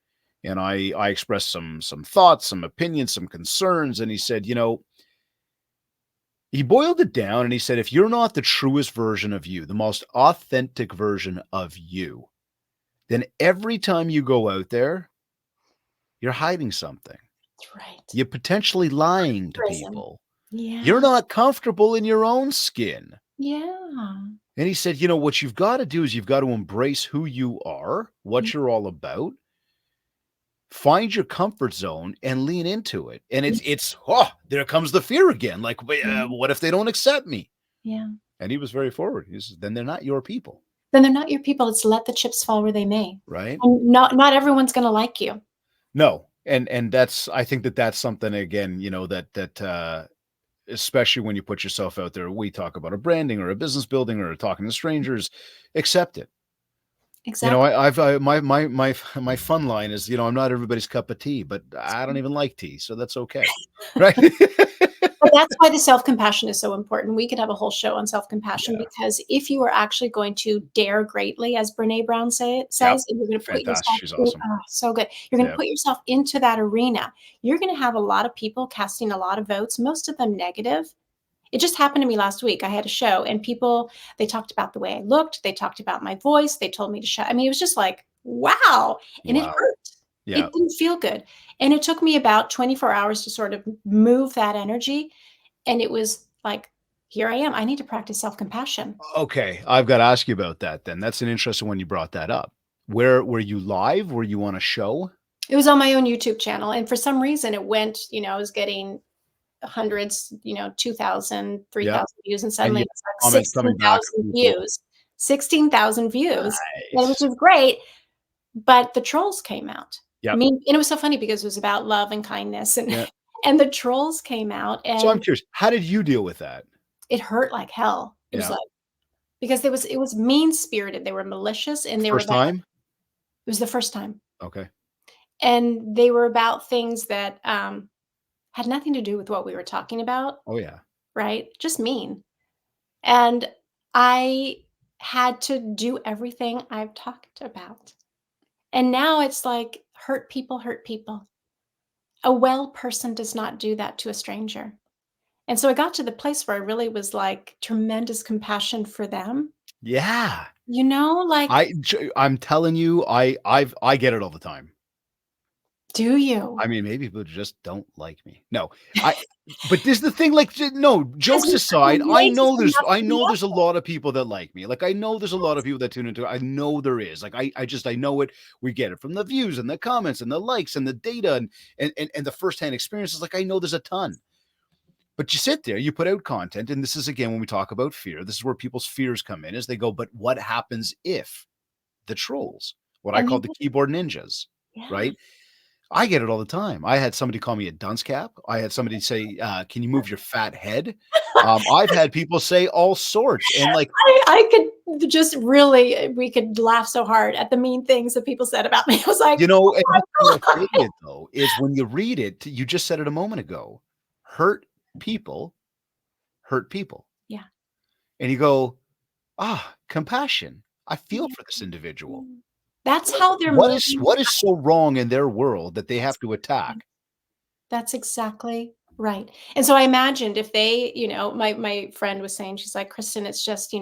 S1: And I expressed some thoughts, some opinions, some concerns, and he said, he boiled it down and he said, if you're not the truest version of you, the most authentic version of you, then every time you go out there, you're hiding something.
S2: That's right.
S1: You're potentially lying to
S2: Prison.
S1: people. You're
S2: Yeah.
S1: not comfortable in your own skin.
S2: Yeah.
S1: And he said, what you've got to do is you've got to embrace who you are,
S2: Yeah.
S1: what you're all about, find your comfort zone and lean into it. And there comes the fear again. Like,
S2: Yeah.
S1: what if they don't accept me?
S2: Yeah.
S1: And he was very forward. He says, then they're not your people.
S2: Then they're not your people. It's let the chips fall where they may.
S1: Right.
S2: And not everyone's going to like you.
S1: No. And I think that's something, again, especially when you put yourself out there, we talk about a branding or a business building or talking to strangers, accept it.
S2: Exactly.
S1: My fun line is, I'm not everybody's cup of tea, but I don't even like tea, so that's okay. Right.
S2: But that's why the self-compassion is so important. We could have a whole show on self-compassion,
S1: Yeah.
S2: because if you are actually going to dare greatly, as Brene Brown says,
S1: Yep.
S2: and you're going to put
S1: Fantastic.
S2: yourself
S1: She's awesome.
S2: so good. You're going to
S1: Yep.
S2: put yourself into that arena. You're going to have a lot of people casting a lot of votes, most of them negative. It just happened to me last week. I had a show and people, they talked about the way I looked. They talked about my voice. They told me to shut. I mean, it was just like, wow. And it
S1: Wow.
S2: hurt.
S1: Yeah.
S2: It didn't feel good. And it took me about 24 hours to sort of move that energy. And it was like, here I am. I need to practice self-compassion.
S1: Okay. I've got to ask you about that then. That's an interesting one. You brought that up. Where were you live? Were you on a show?
S2: It was on my own YouTube channel. And for some reason it went, I was getting hundreds, 2,000, 3,000 views. And suddenly
S1: you
S2: it's like
S1: comments coming back.
S2: 16,000 views, 16,000 views, which
S1: Nice.
S2: is great. But the trolls came out. I
S1: Yep.
S2: mean, and it was so funny because it was about love and kindness, and
S1: Yeah.
S2: and the trolls came out,
S1: So I'm
S2: and
S1: curious, how did you deal with that?
S2: it hurt like hell. It was
S1: Yeah.
S2: like, because it was mean-spirited. They were malicious, and they were
S1: First
S2: about,
S1: time?
S2: it was the first time.
S1: Okay.
S2: And they were about things that had nothing to do with what we were talking about,
S1: Oh, yeah.
S2: right? Just mean. And I had to do everything I've talked about. And now it's like, hurt people hurt people. A well person does not do that to a stranger. And so I got to the place where I really was like, tremendous compassion for them.
S1: Yeah.
S2: Like,
S1: I'm telling you, I get it all the time.
S2: do you?
S1: I mean, maybe people just don't like me. No, but this is the thing, like, no, jokes aside, I know there's a lot of people that like me. Like, I know there's a lot of people that tune into it. I know there is. Like, I know it. We get it from the views and the comments and the likes and the data and the firsthand experiences. Like, I know there's a ton. But you sit there, you put out content, and this is, again, when we talk about fear, this is where people's fears come in, is they go, but what happens if the trolls, what I
S2: And
S1: call
S2: they
S1: the
S2: did.
S1: keyboard ninjas,
S2: Yeah.
S1: right? I get it all the time. I had somebody call me a dunce cap. I had somebody say, can you move your fat head? I've had people say all sorts. And like,
S2: I could just really, we could laugh so hard at the mean things that people said about me. I was like,
S1: and
S2: oh
S1: what
S2: my
S1: I
S2: God.
S1: did though, is when you read it, you just said it a moment ago, hurt people hurt people.
S2: Yeah.
S1: And you go, compassion. I feel
S2: Yeah.
S1: for this individual.
S2: That's how they're
S1: What
S2: moving.
S1: what is so wrong in their world that they have to attack?
S2: That's exactly right. And so I imagined if they, my friend was saying, she's like, Kristin, it's just,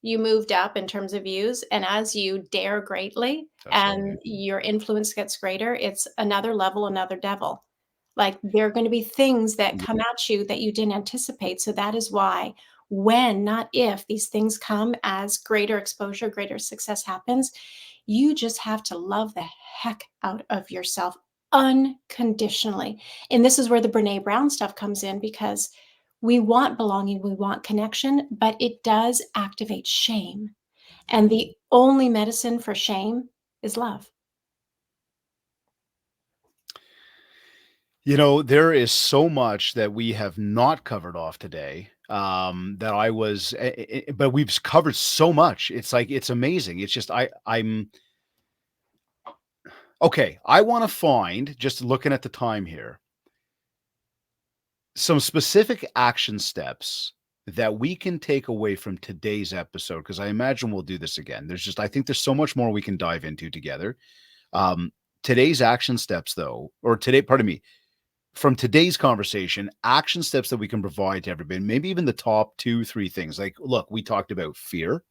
S2: you moved up in terms of views. And as you dare greatly
S1: Absolutely.
S2: and your influence gets greater, it's another level, another devil. Like, there are going to be things that come at you that you didn't anticipate. So that is why when, not if, these things come as greater exposure, greater success happens, you just have to love the heck out of yourself unconditionally. And this is where the Brene Brown stuff comes in, because we want belonging, we want connection, but it does activate shame. And the only medicine for shame is love.
S1: You know, there is so much that we have not covered off today, that I was, but we've covered so much. It's like, it's amazing. It's just, I'm okay. I want to find, just looking at the time here, some specific action steps that we can take away from today's episode, because I imagine we'll do this again. I think there's so much more we can dive into together. Today's action steps, though, or today, pardon me, from today's conversation, action steps that we can provide to everybody, maybe even the top 2-3 things. Like, look, we talked about fear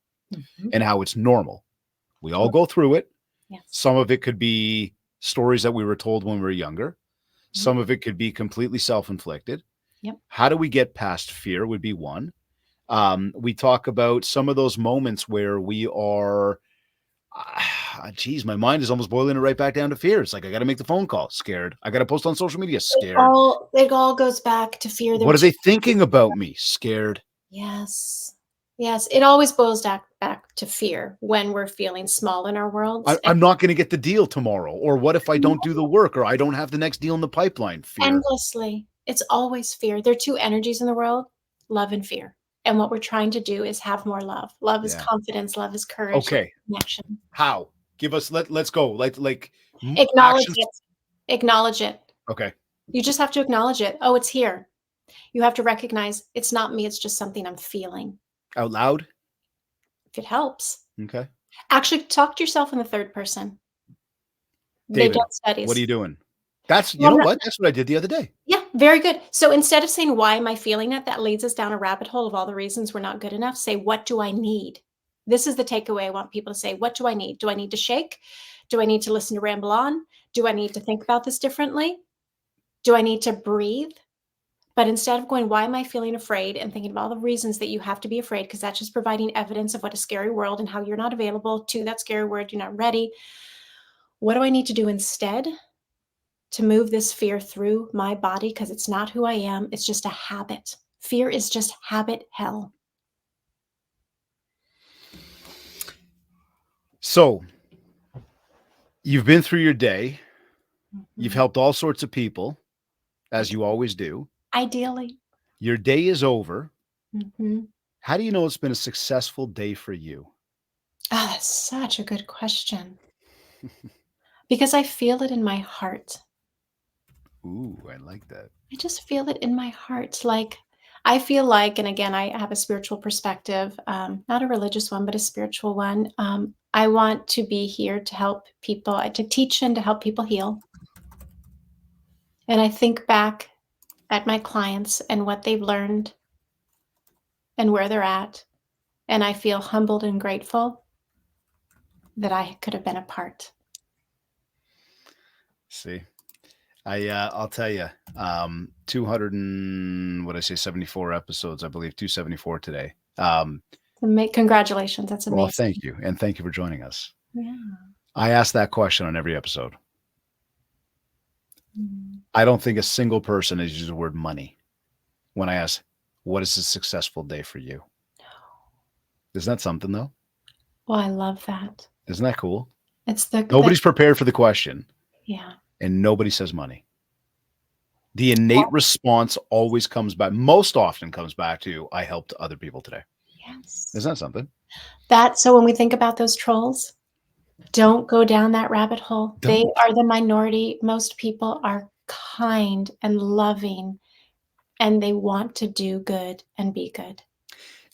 S1: and how it's normal. We all go through it.
S2: Yes.
S1: Some of it could be stories that we were told when we were younger. Some of it could be completely self-inflicted.
S2: Yep.
S1: How do we get past fear would be one. We talk about some of those moments where we are, geez, my mind is almost boiling it right back down to fear. It's like, I got to make the phone call, scared. I got to post on social media, scared.
S2: It all goes back to fear.
S1: What are they thinking about me? Scared.
S2: Yes. Yes. It always boils back to fear when we're feeling small in our worlds.
S1: I'm not going to get the deal tomorrow. Or what if I don't do the work, or I don't have the next deal in the pipeline? Fear.
S2: Endlessly. It's always fear. There are two energies in the world, love and fear. And what we're trying to do is have more love. Love is confidence. Love is courage.
S1: Okay.
S2: Connection.
S1: How? Give us, let's go. Like
S2: acknowledge it. Acknowledge it.
S1: Okay.
S2: You just have to acknowledge it. Oh, it's here. You have to recognize it's not me. It's just something I'm feeling.
S1: Out loud?
S2: If it helps.
S1: Okay.
S2: Actually, talk to yourself in the third person.
S1: David,
S2: they've done studies.
S1: What are you doing? That's, you know what? That's what I did the other day.
S2: Yeah, very good. So instead of saying, why am I feeling it? That leads us down a rabbit hole of all the reasons we're not good enough. Say, what do I need? This is the takeaway I want people to say. What do I need? Do I need to shake? Do I need to listen to ramble on? Do I need to think about this differently? Do I need to breathe? But instead of going, why am I feeling afraid, and thinking of all the reasons that you have to be afraid, because that's just providing evidence of what a scary world and how you're not available to that scary world, you're not ready. What do I need to do instead to move this fear through my body? Because it's not who I am. It's just a habit. Fear is just habit hell.
S1: So you've been through your day. You've helped all sorts of people, as you always do.
S2: Ideally.
S1: Your day is over. How do you know it's been a successful day for you?
S2: Oh, that's such a good question. Because I feel it in my heart.
S1: Ooh, I like that.
S2: I just feel it in my heart. Like, I feel like, and again, I have a spiritual perspective, not a religious one, but a spiritual one. I want to be here to help people, to teach and to help people heal. And I think back at my clients and what they've learned and where they're at. And I feel humbled and grateful that I could have been a part.
S1: See, I'll tell you, 200 and what I say, 74 episodes, I believe 274 today.
S2: Congratulations. That's amazing.
S1: Well, thank you. And thank you for joining us.
S2: Yeah.
S1: I ask that question on every episode. I don't think a single person has used the word money when I ask, what is a successful day for you? No. Isn't that something, though?
S2: Well, I love that.
S1: Isn't that cool?
S2: Nobody's
S1: prepared for the question.
S2: Yeah.
S1: And nobody says money. The innate response always comes back, most often comes back to, I helped other people today.
S2: Yes.
S1: Isn't that something?
S2: So when we think about those trolls, don't go down that rabbit hole. They are the minority. Most people are kind and loving, and they want to do good and be good.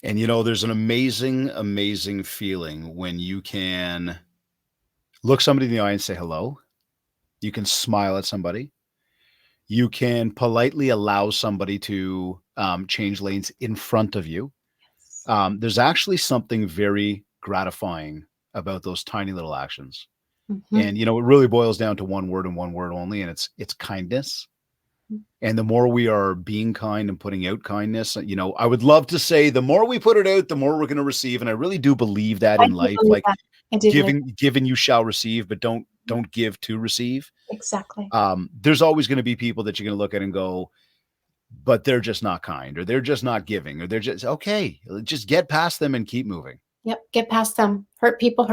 S1: And, you know, there's an amazing, amazing feeling when you can look somebody in the eye and say hello. You can smile at somebody. You can politely allow somebody to change lanes in front of you. Yes. There's actually something very gratifying about those tiny little actions. And, you know, it really boils down to one word and one word only, and it's kindness. And the more we are being kind and putting out kindness, I would love to say the more we put it out, the more we're going to receive. And I really do believe that
S2: I
S1: in
S2: do
S1: life,
S2: believe
S1: like
S2: that. I do believe
S1: given you shall receive, but don't
S2: that.
S1: give to receive.
S2: Exactly.
S1: There's always going to be people that you're going to look at and go, but they're just not kind, or they're just not giving, or they're just okay. Just get past them and keep moving.
S2: Yep. Get past them. Hurt people,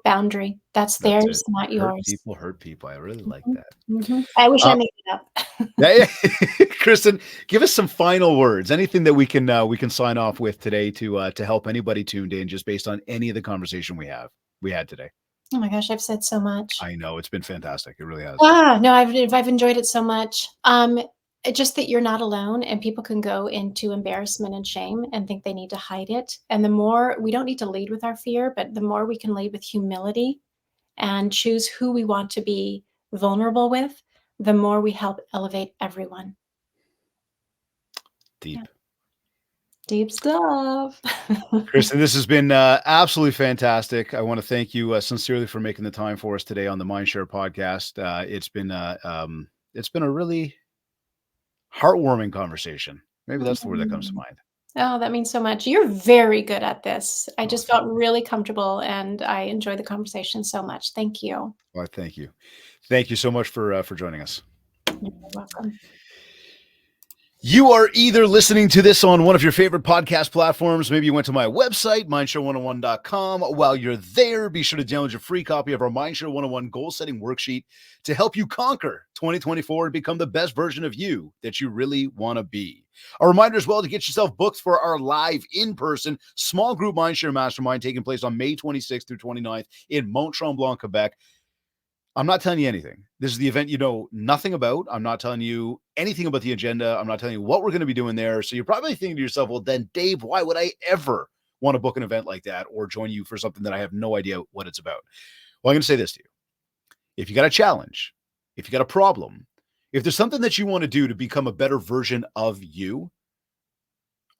S2: boundary. That's
S1: That's it.
S2: theirs, not yours.
S1: Hurt people. I really like
S2: Mhm,
S1: that.
S2: mhm. I wish I
S1: Uh,
S2: made it up.
S1: yeah, Kristin, give us some final words. Anything that we can sign off with today to help anybody tuned in, just based on any of the conversation we had today.
S2: Oh my gosh, I've said so much.
S1: I know it's been fantastic. It really has.
S2: No, I've enjoyed it so much. Just that you're not alone, and people can go into embarrassment and shame and think they need to hide it. And the more we don't need to lead with our fear, but the more we can lead with humility and choose who we want to be vulnerable with, the more we help elevate everyone.
S1: Deep.
S2: Yeah. Deep stuff.
S1: Kristin, this has been absolutely fantastic. I want to thank you sincerely for making the time for us today on the MindShare podcast. It's been a really heartwarming conversation. Maybe that's the word that comes to mind.
S2: Oh, that means so much. You're very good at this. I
S1: Oh,
S2: just felt really comfortable and I enjoyed the conversation so much. Thank you.
S1: well, thank you. Thank you so much for joining us.
S2: You're welcome.
S1: You are either listening to this on one of your favorite podcast platforms. Maybe you went to my website, mindshare101.com. While you're there, be sure to download your free copy of our Mindshare 101 goal setting worksheet to help you conquer 2024 and become the best version of you that you really want to be. A reminder as well to get yourself booked for our live in-person small group Mindshare Mastermind taking place on May 26th through 29th in Mont-Tremblant, Quebec. I'm not telling you anything. This is the event you know nothing about. I'm not telling you anything about the agenda. I'm not telling you what we're going to be doing there. So you're probably thinking to yourself, well, then Dave, why would I ever want to book an event like that or join you for something that I have no idea what it's about? Well, I'm going to say this to you. If you got a challenge, if you got a problem, if there's something that you want to do to become a better version of you,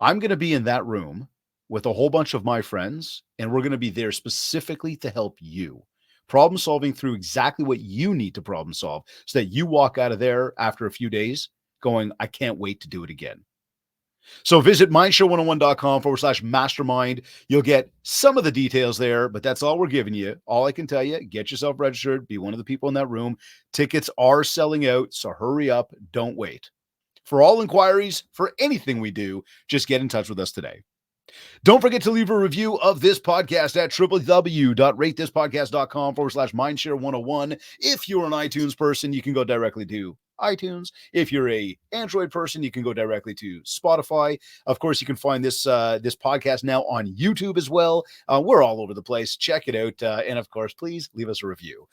S1: I'm going to be in that room with a whole bunch of my friends, and we're going to be there specifically to help you. Problem solving through exactly what you need to problem solve so that you walk out of there after a few days going, I can't wait to do it again. So visit mindshare101.com/mastermind. You'll get some of the details there, but that's all we're giving you. All I can tell you, get yourself registered, be one of the people in that room. Tickets are selling out, so hurry up. Don't wait. For all inquiries, for anything we do, just get in touch with us today. Don't forget to leave a review of this podcast at www.ratethispodcast.com/mindshare101. If you're an iTunes person, you can go directly to iTunes. If you're a Android person, you can go directly to Spotify. Of course, you can find this podcast now on YouTube as well. We're all over the place. Check it out. And of course, please leave us a review.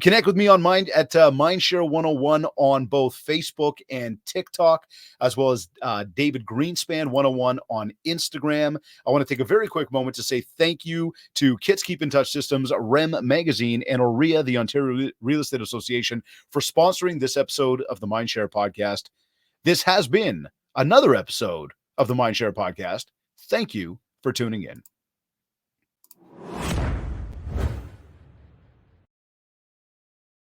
S1: Connect with me on MindShare101 on both Facebook and TikTok, as well as David Greenspan 101 on Instagram. I want to take a very quick moment to say thank you to Kids Keep in Touch Systems, REM Magazine, and OREA, the Ontario Real Estate Association, for sponsoring this episode of the MindShare podcast. This has been another episode of the MindShare podcast. Thank you for tuning in.